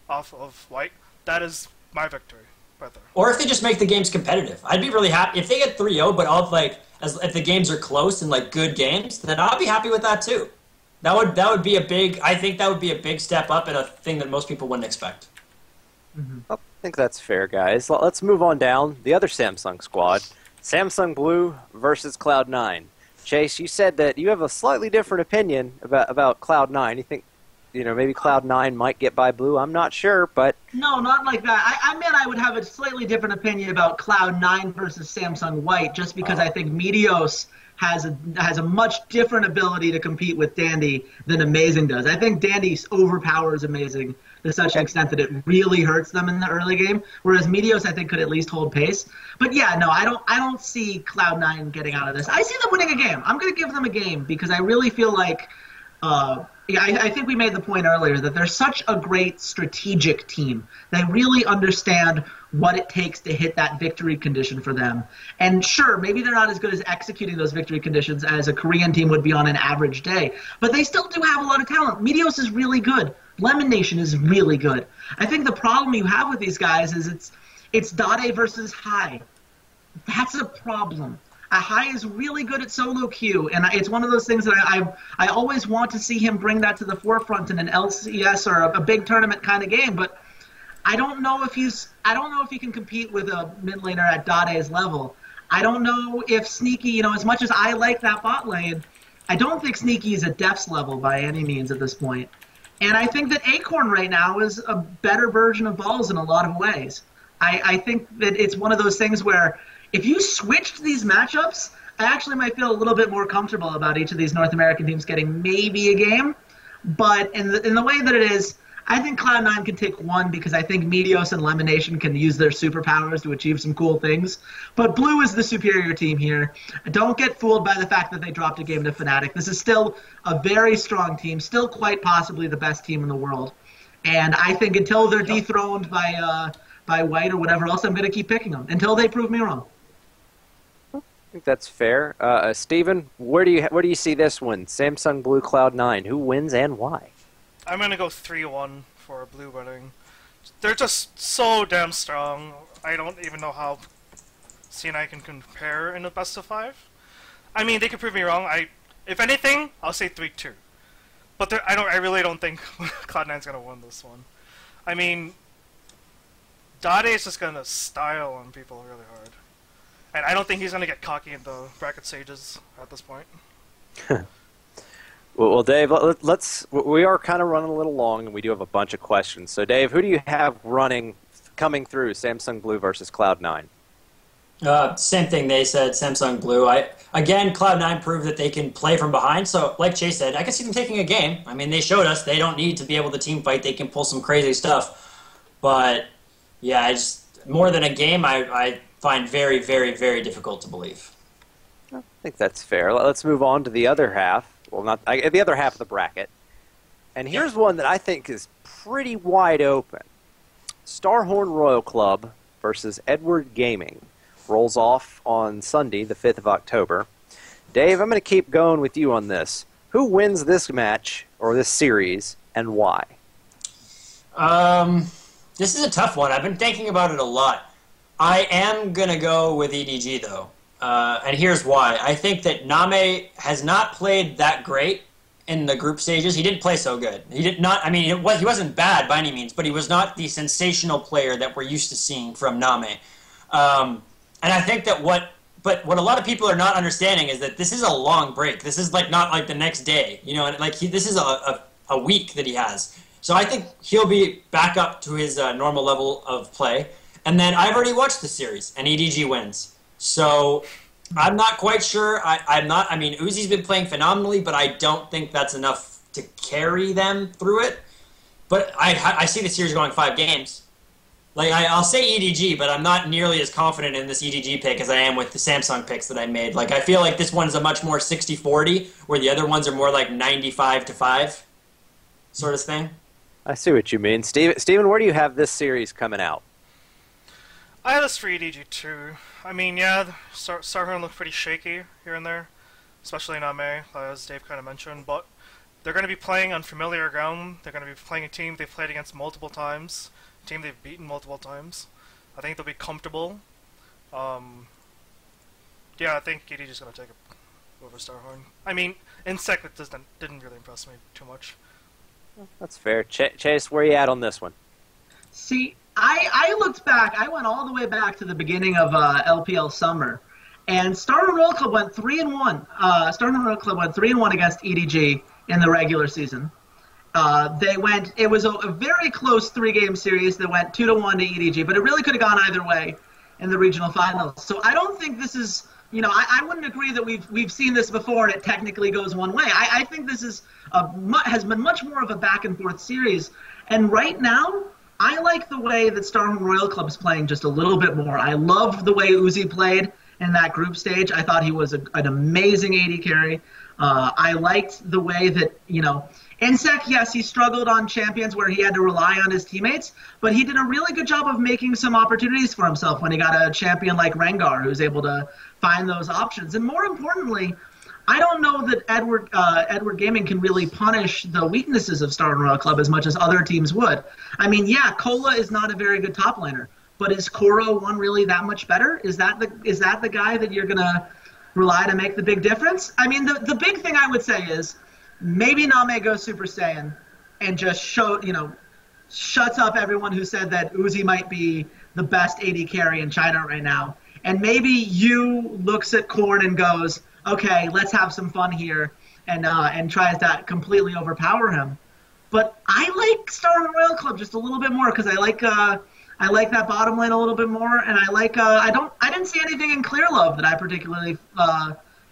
off of White, that is my victory right there. Or if they just make the games competitive. I'd be really happy. If they get 3-0, but all like, if the games are close and, like, good games, then I'll be happy with that, too. That would be a big, I think that would be a big step up and a thing that most people wouldn't expect. I think that's fair, guys. Let's move on down. The other Samsung squad, Samsung Blue versus Cloud9. Chase, you said that you have a slightly different opinion about Cloud9. You think, maybe Cloud9 might get by Blue. I'm not sure, but... No, not like that. I meant I would have a slightly different opinion about Cloud9 versus Samsung White, just because I think Meteos has a much different ability to compete with Dandy than Amazing does. I think Dandy overpowers Amazing to such an extent that it really hurts them in the early game, whereas Meteos, I think, could at least hold pace. But yeah, no, I don't see Cloud9 getting out of this. I see them winning a game. I'm going to give them a game because I really feel like I think we made the point earlier that they're such a great strategic team. They really understand what it takes to hit that victory condition for them. And sure, maybe they're not as good as executing those victory conditions as a Korean team would be on an average day, but they still do have a lot of talent. Meteos is really good. Lemon Nation is really good. I think the problem you have with these guys is it's Dade versus High. That's a problem. High is really good at solo queue, and it's one of those things that I always want to see him bring that to the forefront in an LCS or a big tournament kind of game. But I don't know if he can compete with a mid laner at Dade's level. I don't know if Sneaky, as much as I like that bot lane, I don't think Sneaky is at Def's level by any means at this point. And I think that Acorn right now is a better version of Balls in a lot of ways. I think that it's one of those things where if you switched these matchups, I actually might feel a little bit more comfortable about each of these North American teams getting maybe a game. But in the way that it is, I think Cloud9 can take one because I think Meteos and Lemon Nation can use their superpowers to achieve some cool things. But Blue is the superior team here. Don't get fooled by the fact that they dropped a game to Fnatic. This is still a very strong team, still quite possibly the best team in the world. And I think until they're dethroned by White or whatever else, I'm going to keep picking them until they prove me wrong. I think that's fair. Steven, where do you see this one? Samsung Blue Cloud9. Who wins and why? I'm going to go 3-1 for Blue winning. they're just so damn strong. I don't even know how C&I can compare in the best of 5. I mean, they could prove me wrong. If anything, I'll say 3-2. But I really don't think Cloud9's gonna win this one. I mean, Dade is just gonna style on people really hard, and I don't think he's gonna get cocky in the bracket stages at this point. Well, Dave, we are kind of running a little long, and we do have a bunch of questions. So, Dave, who do you have coming through Samsung Blue versus Cloud9? Same thing they said, Samsung Blue. Again, Cloud9 proved that they can play from behind, so like Chase said, I can see them taking a game. I mean, they showed us they don't need to be able to team fight. They can pull some crazy stuff. But, yeah, more than a game, I find very, very, very difficult to believe. I think that's fair. Let's move on to the other half. Well, the other half of the bracket. And here's one that I think is pretty wide open. Starhorn Royal Club versus Edward Gaming rolls off on Sunday, the 5th of October. Dave, I'm going to keep going with you on this. Who wins this match, or this series, and why? This is a tough one. I've been thinking about it a lot. I am going to go with EDG, though. And here's why. I think that Name has not played that great in the group stages. He didn't play so good. He did not. I mean, he wasn't bad by any means, but he was not the sensational player that we're used to seeing from Name. And I think that what a lot of people are not understanding is that this is a long break. This is not like the next day, this is a week that he has. So I think he'll be back up to his normal level of play. And then I've already watched the series, and EDG wins. So I'm not quite sure. I mean, Uzi's been playing phenomenally, but I don't think that's enough to carry them through it. But I see the series going 5 games. I'll say EDG, but I'm not nearly as confident in this EDG pick as I am with the Samsung picks that I made. I feel like this one's a much more 60-40, where the other ones are more like 95-5 sort of thing. I see what you mean. Steven, where do you have this series coming out? I have this for EDG too. I mean, yeah, Starhorn looked pretty shaky here and there, especially in Name, as Dave kind of mentioned, but they're going to be playing on familiar ground. They're going to be playing a team they've played against multiple times, a team they've beaten multiple times. I think they'll be comfortable. Yeah, I think EDG is going to take it over Starhorn. I mean, Insect didn't really impress me too much. That's fair. Chase, where are you at on this one? See, I looked back. I went all the way back to the beginning of LPL Summer, and Starhorn Royal Club went 3-1. Starhorn Royal Club went 3-1 against EDG in the regular season. It was a very close 3-game series that went 2-1 to EDG, but it really could have gone either way in the regional finals. So I don't think this is, I wouldn't agree that we've seen this before and it technically goes one way. I think this is has been much more of a back and forth series, and right now, I like the way that Starhorn Royal Club is playing just a little bit more. I loved the way Uzi played in that group stage. I thought he was an amazing AD carry. I liked the way that, Insect, yes, he struggled on champions where he had to rely on his teammates, but he did a really good job of making some opportunities for himself when he got a champion like Rengar, who's able to find those options. And more importantly, I don't know that Edward Gaming can really punish the weaknesses of Starhorn Royal Club as much as other teams would. I mean, yeah, Cola is not a very good top laner, but is Koro one really that much better? Is that the guy that you're gonna rely to make the big difference? I mean, the big thing I would say is maybe Name goes Super Saiyan and just shuts up everyone who said that Uzi might be the best AD carry in China right now, and maybe Yu looks at Korn and goes, okay, let's have some fun here, and tries to completely overpower him. But I like Starhorn Royal Club just a little bit more because I like that bottom lane a little bit more, and I didn't see anything in Clear Love that I particularly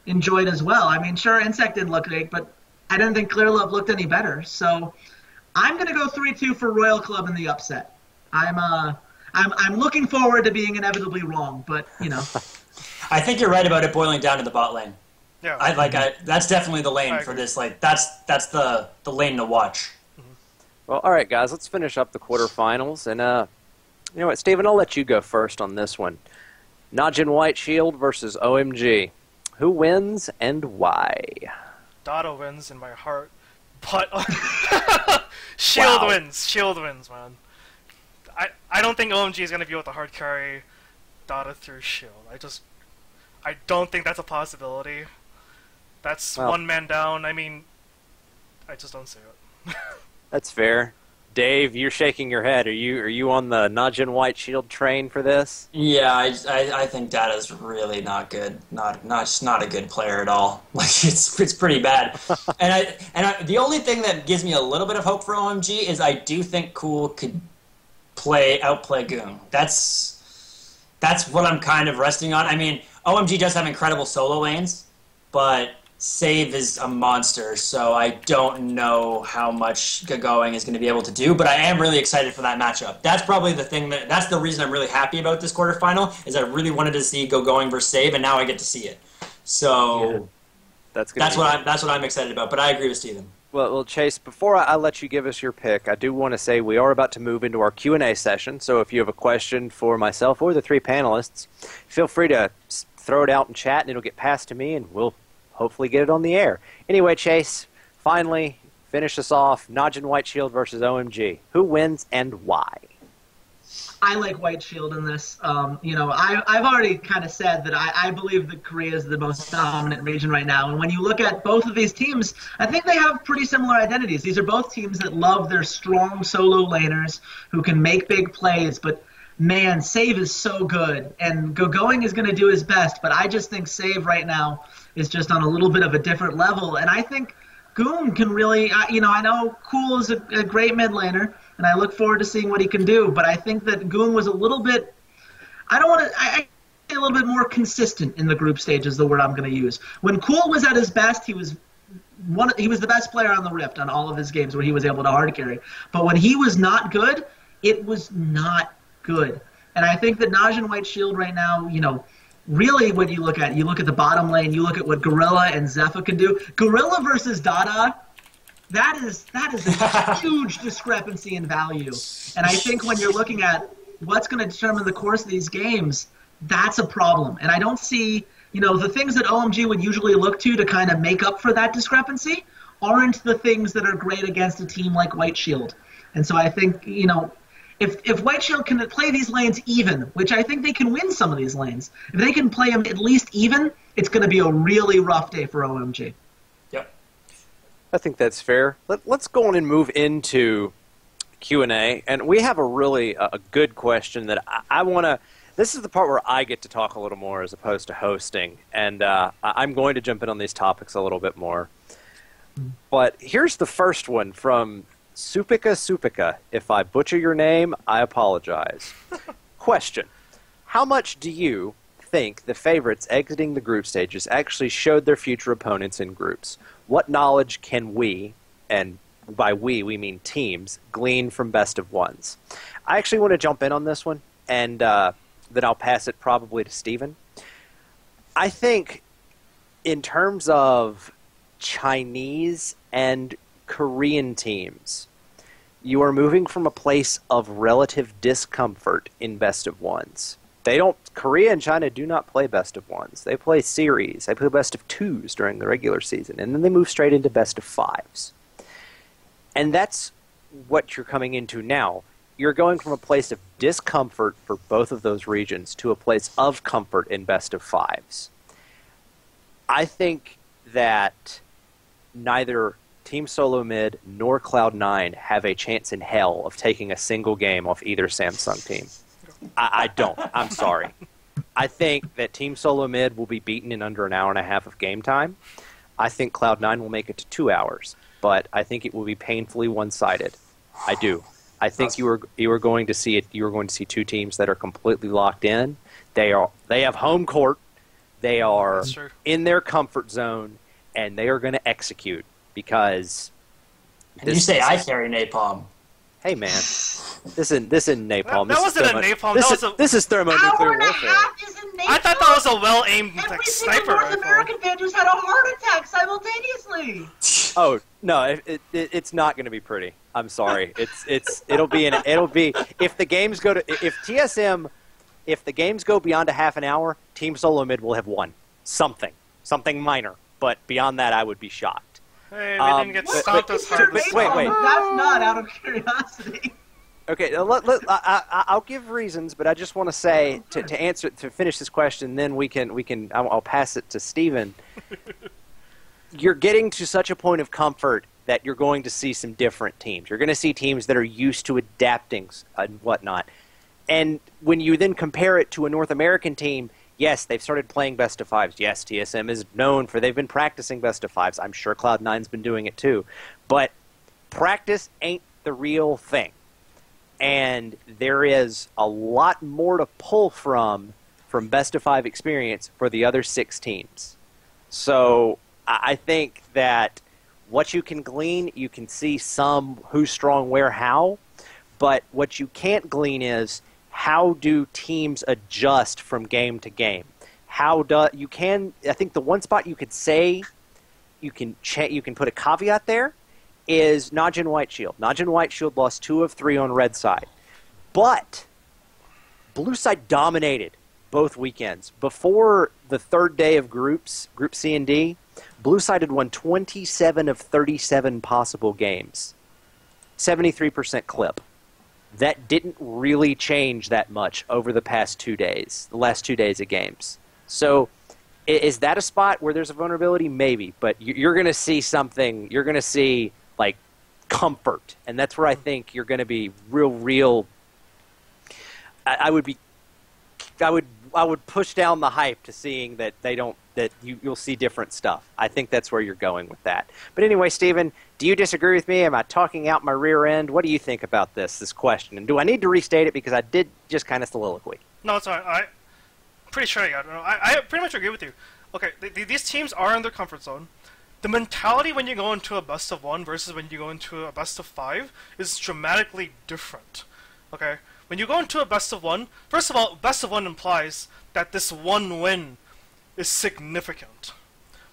enjoyed as well. I mean, sure, Insect didn't look great, but I didn't think Clear Love looked any better. So I'm gonna go 3-2 for Royal Club in the upset. I'm looking forward to being inevitably wrong, but I think you're right about it boiling down to the bot lane. Yeah. That's definitely the lane for this. That's the lane to watch. Mm-hmm. Well, all right, guys, let's finish up the quarterfinals. And you know what, Steven, I'll let you go first on this one. Najin White Shield versus OMG. Who wins and why? Dada wins in my heart, but Shield wins. Shield wins, man. I don't think OMG is going to be able to hard carry Dada through Shield. I don't think that's a possibility. That's one man down. I mean, I just don't see it. That's fair. Dave, you're shaking your head. Are you on the Najin White Shield train for this? Yeah, I think Dada's really not good. Not a good player at all. Like it's pretty bad. and the only thing that gives me a little bit of hope for OMG is I do think Cool could outplay Goon. That's what I'm kind of resting on. I mean, OMG does have incredible solo lanes, but Save is a monster, so I don't know how much Going is going to be able to do, but I am really excited for that matchup. That's probably the thing that's the reason I'm really happy about this quarterfinal, is I really wanted to see Going versus Save, and now I get to see it. So yeah. That's what I'm excited about, but I agree with Steven. Well, Chase, before I let you give us your pick, I do want to say we are about to move into our Q&A session, so if you have a question for myself or the three panelists, feel free to throw it out in chat, and it'll get passed to me, and we'll hopefully get it on the air. Anyway, Chase, finally, finish us off. Najin White Shield versus OMG. Who wins and why? I like White Shield in this. I've already kind of said that I believe that Korea is the most dominant region right now. And when you look at both of these teams, I think they have pretty similar identities. These are both teams that love their strong solo laners who can make big plays. But, man, Save is so good. And Going is going to do his best. But I just think Save right now is just on a little bit of a different level. And I think Goon can really, I know Cool is a great mid laner, and I look forward to seeing what he can do, but I think that Goon was a little bit, a little bit more consistent in the group stage is the word I'm going to use. When Cool was at his best, he was the best player on the Rift on all of his games where he was able to hard carry. But when he was not good, it was not good. And I think that Najin White Shield right now, really, when you look at the bottom lane, you look at what Gorilla and Zephyr can do. Gorilla versus Dada, that is a huge discrepancy in value. And I think when you're looking at what's going to determine the course of these games, that's a problem. And I don't see, the things that OMG would usually look to kind of make up for that discrepancy aren't the things that are great against a team like White Shield. And so I think, If White Shield can play these lanes even, which I think they can win some of these lanes, if they can play them at least even, it's going to be a really rough day for OMG. Yep. I think that's fair. Let's go on and move into Q&A. And we have a really good question that I want to... This is the part where I get to talk a little more as opposed to hosting. And I'm going to jump in on these topics a little bit more. But here's the first one from... Supika. If I butcher your name, I apologize. Question. How much do you think the favorites exiting the group stages actually showed their future opponents in groups? What knowledge can we, and by we mean teams, glean from best of ones? I actually want to jump in on this one, and then I'll pass it probably to Steven. I think in terms of Chinese and Korean teams, you are moving from a place of relative discomfort in best of ones. Korea and China do not play best of ones. They play series. They play best of twos during the regular season, and then they move straight into best of fives. And that's what you're coming into now. You're going from a place of discomfort for both of those regions to a place of comfort in best of fives. I think that neither Team Solo Mid nor Cloud9 have a chance in hell of taking a single game off either Samsung team. I don't. I'm sorry. I think that Team Solo Mid will be beaten in under an hour and a half of game time. I think Cloud9 will make it to 2 hours, but I think it will be painfully one-sided. I do. I think you are going to see it. You are going to see two teams that are completely locked in. They have home court. They are in their comfort zone, and they are going to execute. Because you say I carry napalm. Hey man, this isn't napalm. That wasn't a napalm. This is thermonuclear warfare. I thought that was a well-aimed sniper North American fan just had a heart attack simultaneously. Oh no, it's not going to be pretty. I'm sorry. It'll be if the games go beyond a half an hour, Team Solo Mid will have won something minor. But beyond that, I would be shocked. Hey, they didn't get stopped as hard. Wait. That's not out of curiosity. Okay, I'll give reasons, but I just want to say to finish this question. Then I'll pass it to Steven. You're getting to such a point of comfort that you're going to see some different teams. You're going to see teams that are used to adapting and whatnot. And when you then compare it to a North American team, yes, they've started playing best of fives. Yes, TSM is known for they've been practicing best of fives. I'm sure Cloud9's been doing it too. But practice ain't the real thing. And there is a lot more to pull from best of five experience for the other 6 teams. So I think that what you can glean, you can see some who's strong where, how. But what you can't glean is how do teams adjust from game to game. I think the one spot you could say you can put a caveat there is Najin White Shield. Najin White Shield lost 2 of 3 on red side. But blue side dominated both weekends. Before the 3rd day of groups, Group C and D, blue side had won 27 of 37 possible games. 73% clip. That didn't really change that much over the past 2 days, the last 2 days of games. So is that a spot where there's a vulnerability? Maybe. But you're going to see something, you're going to see like comfort. And that's where I think you're going to be real. I would push down the hype to seeing that you'll see different stuff. I think that's where you're going with that. But anyway, Steven, do you disagree with me? Am I talking out my rear end? What do you think about this question? And do I need to restate it because I did just kind of soliloquy? No, it's all right. I'm pretty sure I got it. I pretty much agree with you. Okay, these teams are in their comfort zone. The mentality when you go into a best of 1 versus when you go into a best of 5 is dramatically different. Okay? When you go into a best of 1, first of all, best of 1 implies that this one win is significant.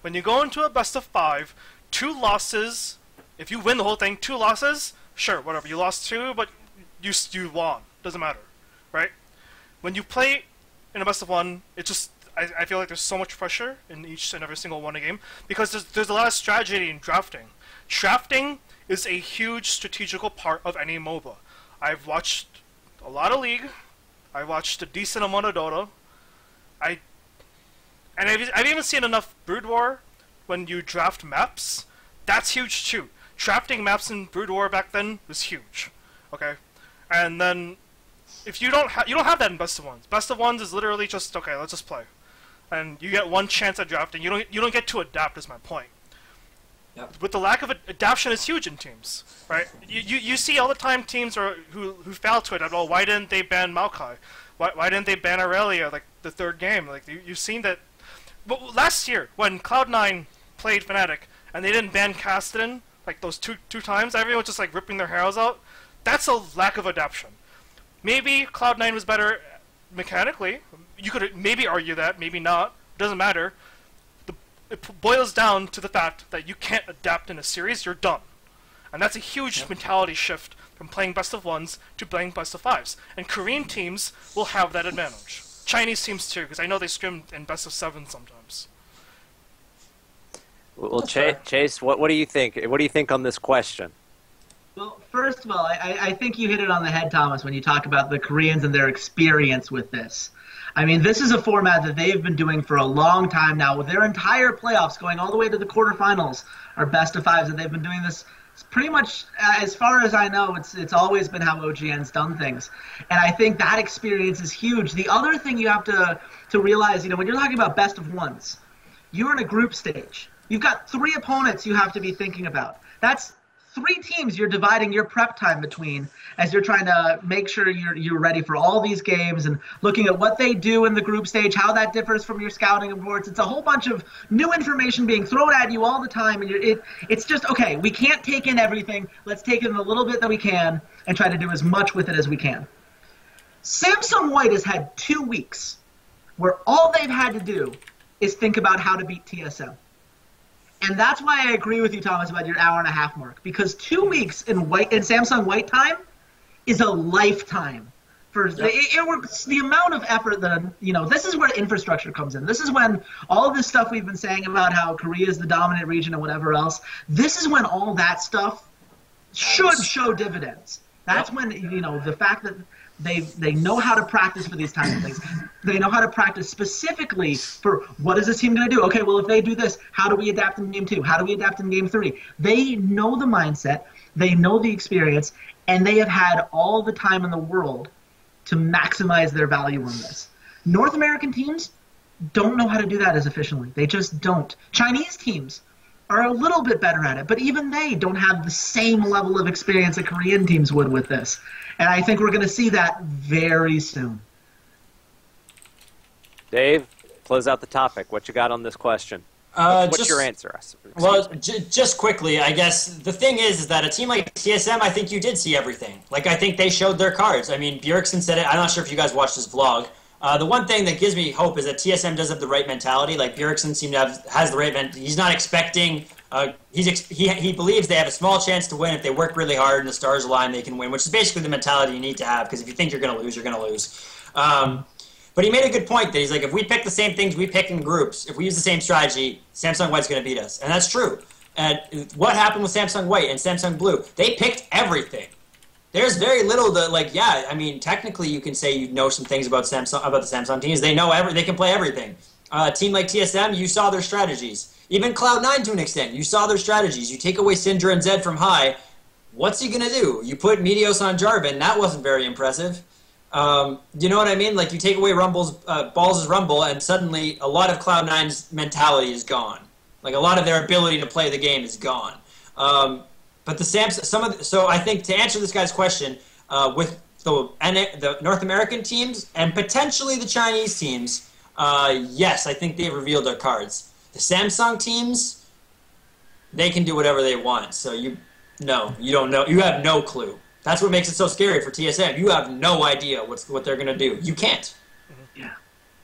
When you go into a best of 5, 2 losses, if you win the whole thing, 2 losses, sure, whatever, you lost 2, but you won. Doesn't matter, right? When you play in a best of 1, it just, I feel like there's so much pressure in each and every single one game because there's a lot of strategy in drafting. Drafting is a huge strategical part of any MOBA. I've watched a lot of League. I watched a decent amount of Dota. I've even seen enough Brood War when you draft maps. That's huge too. Drafting maps in Brood War back then was huge. Okay, and then if you don't have that in Best of 1s. Best of 1s is literally just okay. Let's just play, and you get one chance at drafting. You don't get to adapt. Is my point. Yep. With the lack of adaptation is huge in teams, right? You see all the time teams who fail to adapt. Oh, why didn't they ban Maokai? Why didn't they ban Aurelia like the 3rd game? Like you've seen that. But last year when Cloud9 played Fnatic and they didn't ban Castellan like those two times, everyone was just like ripping their hairs out. That's a lack of adaptation. Maybe Cloud9 was better mechanically. You could maybe argue that, maybe not. It doesn't matter. It boils down to the fact that you can't adapt in a series, you're done. And that's a huge mentality shift from playing best of 1s to playing best of 5s. And Korean teams will have that advantage. Chinese teams too, because I know they scrim in best of 7 sometimes. Well, Chase, what do you think? What do you think on this question? Well, first of all, I think you hit it on the head, Thomas, when you talk about the Koreans and their experience with this. I mean, this is a format that they've been doing for a long time now. With their entire playoffs going all the way to the quarterfinals are best of 5s, and they've been doing this pretty much, as far as I know, it's always been how OGN's done things. And I think that experience is huge. The other thing you have to realize, when you're talking about best of 1s, you're in a group stage. You've got 3 opponents you have to be thinking about. That's 3 teams you're dividing your prep time between as you're trying to make sure you're ready for all these games and looking at what they do in the group stage, how that differs from your scouting reports. It's a whole bunch of new information being thrown at you all the time, and it's just, okay, we can't take in everything. Let's take in a little bit that we can and try to do as much with it as we can. Samsung White has had 2 weeks where all they've had to do is think about how to beat TSM. And that's why I agree with you, Thomas, about your hour-and-a-half mark. Because 2 weeks in Samsung White time is a lifetime. The amount of effort that, this is where infrastructure comes in. This is when all of this stuff we've been saying about how Korea is the dominant region and whatever else, this is when all that stuff should show dividends. That's when, the fact that they know how to practice for these types of things. They know how to practice specifically for what is this team going to do? Okay, well, if they do this, how do we adapt in game 2? How do we adapt in game 3? They know the mindset, they know the experience, and they have had all the time in the world to maximize their value on this. North American teams don't know how to do that as efficiently. They just don't. Chinese teams are a little bit better at it, but even they don't have the same level of experience that Korean teams would with this. And I think we're going to see that very soon. Dave, close out the topic. What you got on this question? What's your answer? Just quickly, I guess the thing is that a team like TSM, I think you did see everything. Like, I think they showed their cards. I mean, Bjergsen said it. I'm not sure if you guys watched this vlog. The one thing that gives me hope is that TSM does have the right mentality. Like, Bjergsen has the right mentality. He's not expecting. He believes they have a small chance to win. If they work really hard and the stars align, they can win, which is basically the mentality you need to have, because if you think you're going to lose, you're going to lose. But he made a good point that he's like, if we pick the same things we pick in groups, if we use the same strategy, Samsung White's going to beat us. And that's true. And what happened with Samsung White and Samsung Blue? They picked everything. There's very little that, like, yeah, I mean, technically you can say you know some things about the Samsung teams. They know they can play everything. A team like TSM, you saw their strategies. Even Cloud9 to an extent, you saw their strategies. You take away Syndra and Zed from high, what's he going to do? You put Meteos on Jarvan, that wasn't very impressive. You know what I mean? Like, you take away Balls' Rumble, and suddenly a lot of Cloud9's mentality is gone. Like, a lot of their ability to play the game is gone. But so I think to answer this guy's question, with the North American teams and potentially the Chinese teams, yes, I think they've revealed their cards. The Samsung teams, they can do whatever they want. So you don't know. You have no clue. That's what makes it so scary for TSM. You have no idea what they're going to do. You can't. Yeah.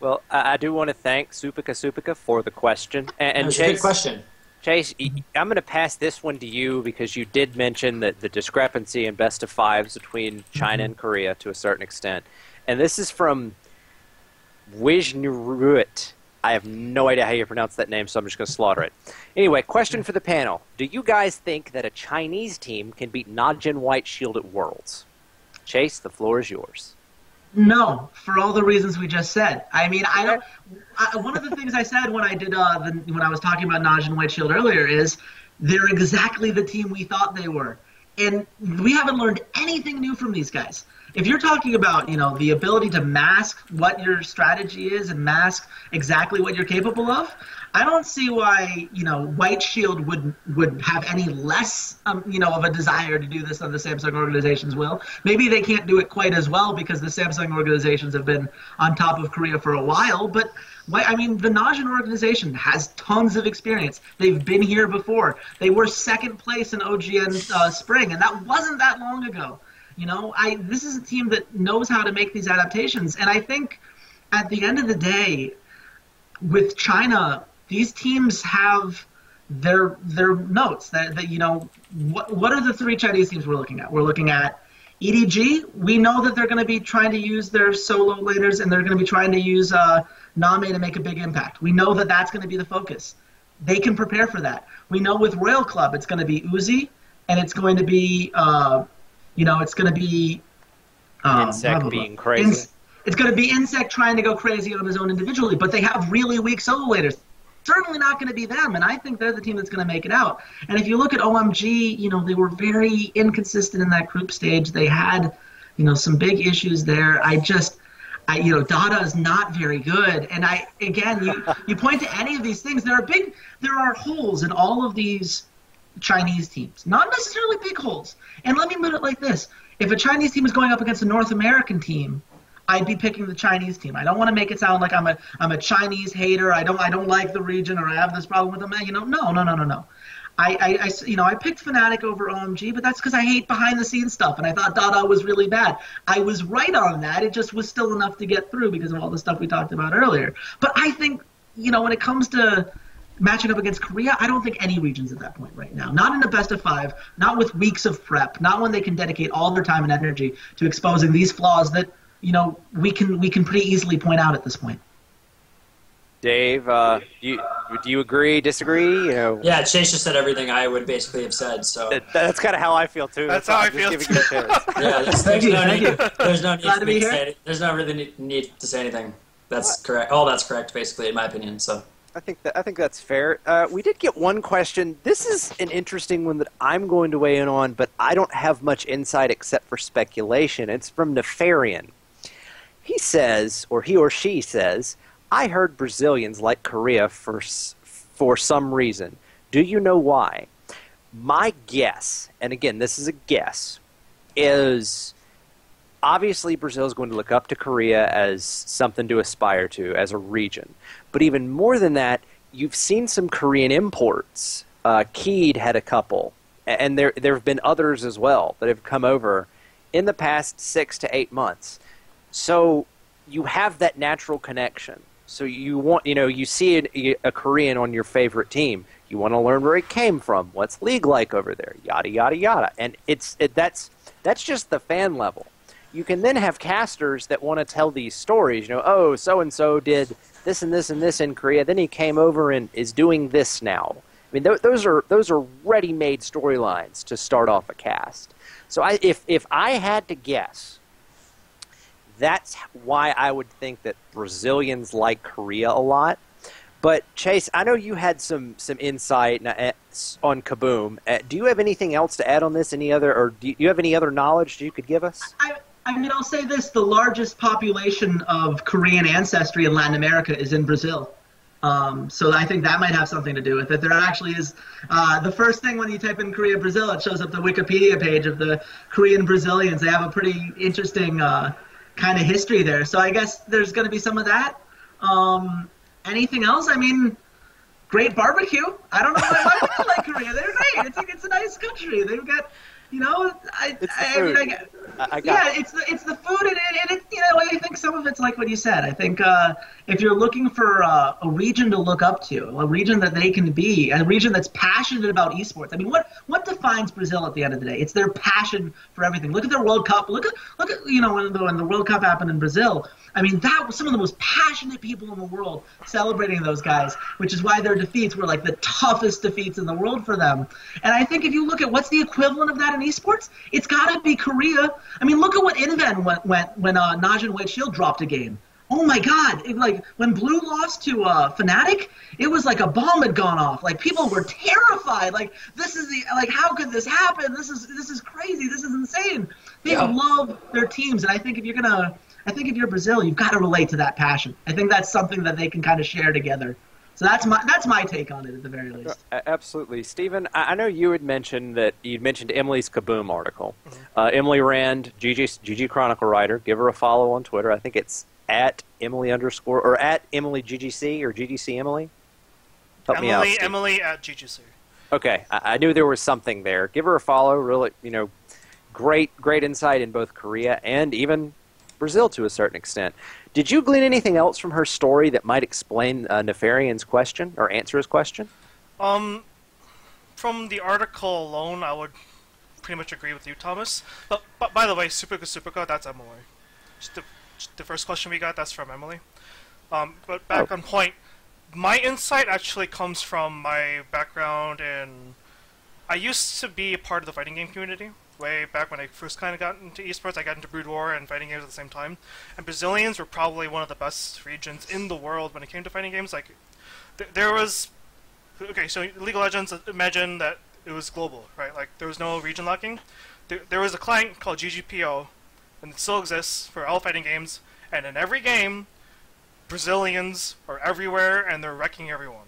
Well, I do want to thank Supika for the question. And Chase, a good question. Chase, I'm going to pass this one to you because you did mention that the discrepancy in best of fives between China and Korea to a certain extent. And this is from Wijnruit. I have no idea how you pronounce that name, so I'm just going to slaughter it. Anyway, question for the panel. Do you guys think that a Chinese team can beat Najin White Shield at Worlds? Chase, the floor is yours. No, for all the reasons we just said. I mean, one of the things I said when I did when I was talking about Najin White Shield earlier is they're exactly the team we thought they were. And we haven't learned anything new from these guys. If you're talking about, the ability to mask what your strategy is and mask exactly what you're capable of, I don't see why, White Shield would have any less, of a desire to do this than the Samsung organizations will. Maybe they can't do it quite as well because the Samsung organizations have been on top of Korea for a while, but the Najin organization has tons of experience. They've been here before. They were second place in OGN Spring, and that wasn't that long ago. This is a team that knows how to make these adaptations, and I think at the end of the day, with China, these teams have their notes. What are the three Chinese teams we're looking at? We're looking at EDG. We know that they're going to be trying to use their solo laners, and they're going to be trying to use Name to make a big impact. We know that that's going to be the focus. They can prepare for that. We know with Royal Club, it's going to be Uzi, and it's going to be it's going to be Insect being crazy. It's going to be Insect trying to go crazy on his own individually, but they have really weak solo laners. Certainly not going to be them, and I think they're the team that's going to make it out. And if you look at OMG, they were very inconsistent in that group stage. They had, some big issues there. Dada is not very good. And you point to any of these things, there are holes in all of these Chinese teams, not necessarily big holes. And let me put it like this: if a Chinese team is going up against a North American team, I'd be picking the Chinese team. I don't want to make it sound like I'm a Chinese hater. I don't like the region, or I have this problem with them. No. I picked Fnatic over OMG, but that's because I hate behind the scenes stuff, and I thought Dada was really bad. I was right on that. It just was still enough to get through because of all the stuff we talked about earlier. But I think when it comes to matching up against Korea, I don't think any region's at that point right now. Not in a best of 5, not with weeks of prep, not when they can dedicate all their time and energy to exposing these flaws that we can pretty easily point out at this point. Dave, do you agree, disagree? You know, Yeah, Chase just said everything I would basically have said. So that's kind of how I feel too. That's how I feel. Giving you a chance. yeah, there's no need Glad for to me be to here. say. There's not really need to say anything. That's correct. All that's correct, basically, in my opinion. So. I think that's fair. We did get one question. This is an interesting one that I'm going to weigh in on, but I don't have much insight except for speculation. It's from Nefarian. He says, or he or she says, I heard Brazilians like Korea for some reason. Do you know why? My guess, and again, this is a guess, is obviously Brazil is going to look up to Korea as something to aspire to, as a region. But even more than that, you've seen some Korean imports. Wickd had a couple, and there have been others as well that have come over in the past 6 to 8 months. So you have that natural connection. So you see a Korean on your favorite team. You want to learn where he came from, what's league like over there, yada yada yada. And that's just the fan level. You can then have casters that want to tell these stories. Oh, so and so did this and this and this in Korea. Then he came over and is doing this now. I mean, those are ready-made storylines to start off a cast. So if I had to guess, that's why I would think that Brazilians like Korea a lot. But Chase, I know you had some insight on Kabum. Do you have anything else to add on this? Do you have any other knowledge you could give us? I mean, I'll say this: the largest population of Korean ancestry in Latin America is in Brazil. So I think that might have something to do with it. There actually is the first thing when you type in Korea, Brazil, it shows up the Wikipedia page of the Korean Brazilians. They have a pretty interesting kind of history there. So I guess there's going to be some of that. Anything else? I mean, great barbecue. I don't know why people like Korea. They're great. It's a nice country. They've got, it's the food, and I think some of it's like what you said. I think if you're looking for a region to look up to, a region that they can be, a region that's passionate about esports. I mean, what defines Brazil at the end of the day? It's their passion for everything. Look at their World Cup. Look at when the World Cup happened in Brazil. I mean, that was some of the most passionate people in the world celebrating those guys, which is why their defeats were like the toughest defeats in the world for them. And I think if you look at what's the equivalent of that in esports, it's got to be Korea. I mean, look at what Inven went when Najin White Shield dropped a game. Oh my God! When Blue lost to Fnatic, it was like a bomb had gone off. Like, people were terrified. Like, how could this happen? This is crazy. This is insane. They love their teams, and I think if you're Brazil, you've got to relate to that passion. I think that's something that they can kind of share together. So that's my take on it at the very least. Absolutely. Stephen, I know you had mentioned Emily's Kabum article. Emily Rand, GG Chronicle writer. Give her a follow on Twitter. I think it's at Emily _ or at Emily GGC or GGC Emily. Help me out, Steve. Emily at GGC. Okay, I knew there was something there. Give her a follow. Really, great insight in both Korea and even Brazil to a certain extent. Did you glean anything else from her story that might explain Nefarian's question or answer his question? From the article alone, I would pretty much agree with you, Thomas. But by the way, Superka, that's Emily. Just the first question we got, that's from Emily. But back on point, my insight actually comes from my background in... I used to be a part of the fighting game community. Way back when I first kind of got into esports, I got into Brood War and fighting games at the same time. And Brazilians were probably one of the best regions in the world when it came to fighting games. Like, there was... Okay, so League of Legends, imagine that it was global, right? Like, there was no region locking. There was a client called GGPO, and it still exists for all fighting games. And in every game, Brazilians are everywhere, and they're wrecking everyone.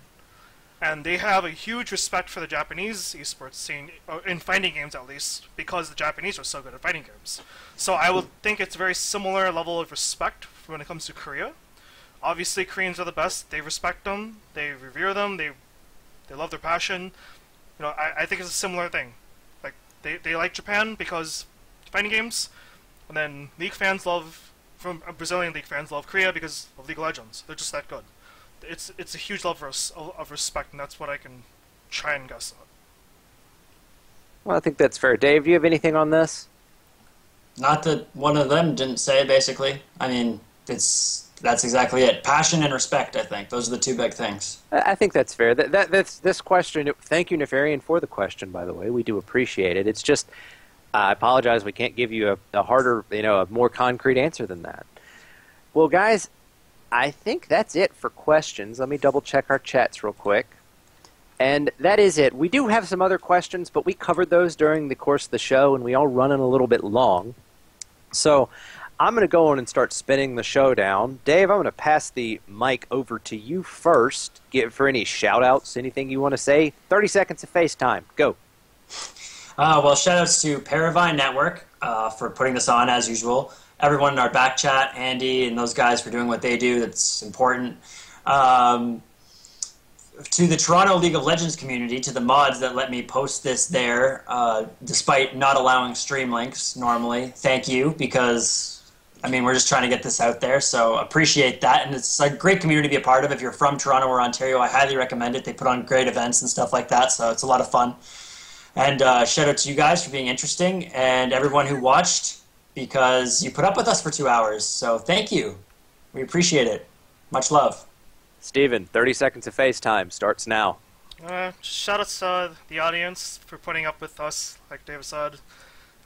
And they have a huge respect for the Japanese esports scene, in fighting games at least, because the Japanese are so good at fighting games. So I would think it's a very similar level of respect when it comes to Korea. Obviously, Koreans are the best. They respect them. They revere them. They love their passion. I think it's a similar thing. Like, they like Japan because fighting games, and then Brazilian League fans love Korea because of League of Legends. They're just that good. It's a huge level of respect, and that's what I can try and guess at. Well, I think that's fair. Dave, do you have anything on this? Not that one of them didn't say, basically. I mean, it's That's exactly it. Passion and respect, I think. Those are the two big things. I think that's fair. That's this question. Thank you, Nefarian, for the question, by the way. We do appreciate it. It's just, I apologize, we can't give you a harder, a more concrete answer than that. Well, guys, I think that's it for questions. Let me double-check our chats real quick. And that is it. We do have some other questions, but we covered those during the course of the show, and we all running a little bit long. So I'm going to go on and start spinning the show down. Dave, I'm going to pass the mic over to you first. For any shout-outs, anything you want to say. 30 seconds of FaceTime. Go. Well, shout-outs to Paravine Network for putting this on, as usual. Everyone in our back chat, Andy and those guys for doing what they do. That's important. To the Toronto League of Legends community, to the mods that let me post this there, despite not allowing stream links normally. Thank you, because, we're just trying to get this out there, so appreciate that. And it's a great community to be a part of. If you're from Toronto or Ontario, I highly recommend it. They put on great events and stuff like that, so it's a lot of fun. And shout out to you guys for being interesting, and everyone who watched, because you put up with us for 2 hours. So thank you. We appreciate it. Much love. Steven, 30 seconds of FaceTime starts now. Shout out to the audience for putting up with us, like David said,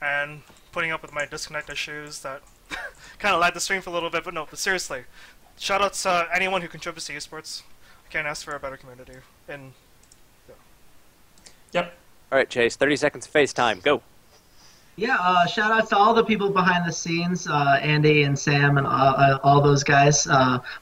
and putting up with my disconnect issues that kind of lagged the stream for a little bit, but seriously. Shout out to anyone who contributes to esports. I can't ask for a better community. Yep. All right, Chase, 30 seconds of FaceTime. Go. Yeah, shout out to all the people behind the scenes, Andy and Sam and all those guys.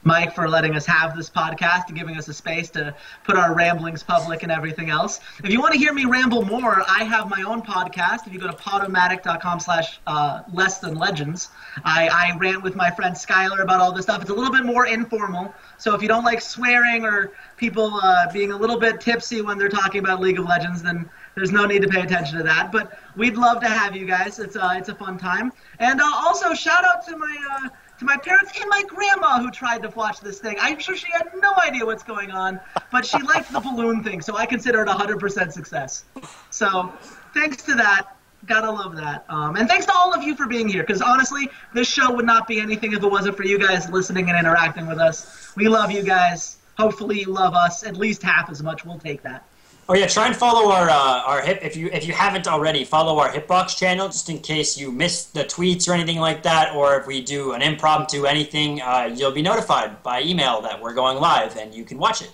Mike for letting us have this podcast and giving us a space to put our ramblings public and everything else. If you want to hear me ramble more, I have my own podcast. If you go to podomatic.com/lessthanlegends, I rant with my friend Skylar about all this stuff. It's a little bit more informal, so if you don't like swearing or people being a little bit tipsy when they're talking about League of Legends, then there's no need to pay attention to that, but we'd love to have you guys. It's a fun time. And also shout out to my parents and my grandma who tried to watch this thing. I'm sure she had no idea what's going on, but she liked the balloon thing, so I consider it 100% success. So thanks to that. Gotta love that. And thanks to all of you for being here, because honestly, this show would not be anything if it wasn't for you guys listening and interacting with us. We love you guys. Hopefully you love us at least half as much. We'll take that. Oh yeah, try and follow our hip if you haven't already. Follow our Hitbox channel just in case you missed the tweets or anything like that, or if we do an impromptu anything, you'll be notified by email that we're going live and you can watch it.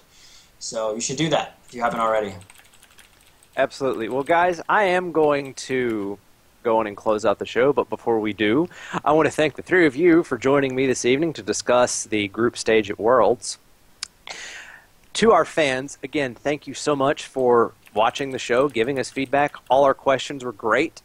So you should do that if you haven't already. Absolutely. Well, guys, I am going to go on and close out the show, but before we do, I want to thank the three of you for joining me this evening to discuss the group stage at Worlds. To our fans, again, thank you so much for watching the show, giving us feedback. All our questions were great.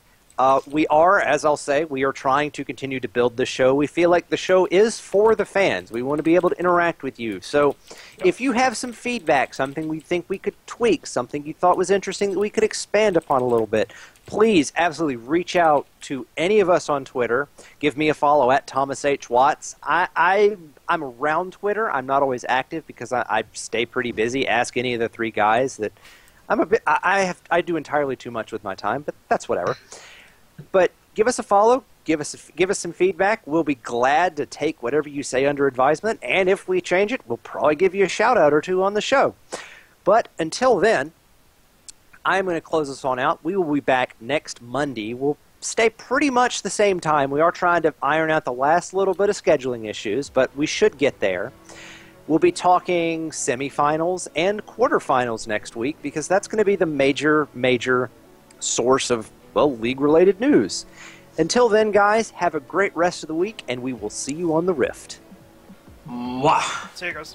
We are, as I'll say, we are trying to continue to build the show. We feel like the show is for the fans. We want to be able to interact with you. So if you have some feedback, something we think we could tweak, something you thought was interesting that we could expand upon a little bit, please absolutely reach out to any of us on Twitter. Give me a follow at Thomas H. Watts. I'm around Twitter. I'm not always active because I stay pretty busy. Ask any of the three guys that I do entirely too much with my time, but that's whatever. But give us a follow. Give us some feedback. We'll be glad to take whatever you say under advisement, and if we change it, we'll probably give you a shout out or two on the show. But until then, I'm going to close this on out. We will be back next Monday. We'll stay pretty much the same time. We are trying to iron out the last little bit of scheduling issues, but we should get there. We'll be talking semifinals and quarterfinals next week because that's going to be the major source of, well, league-related news. Until then, guys, have a great rest of the week, and we will see you on the Rift. Mwah. See you guys.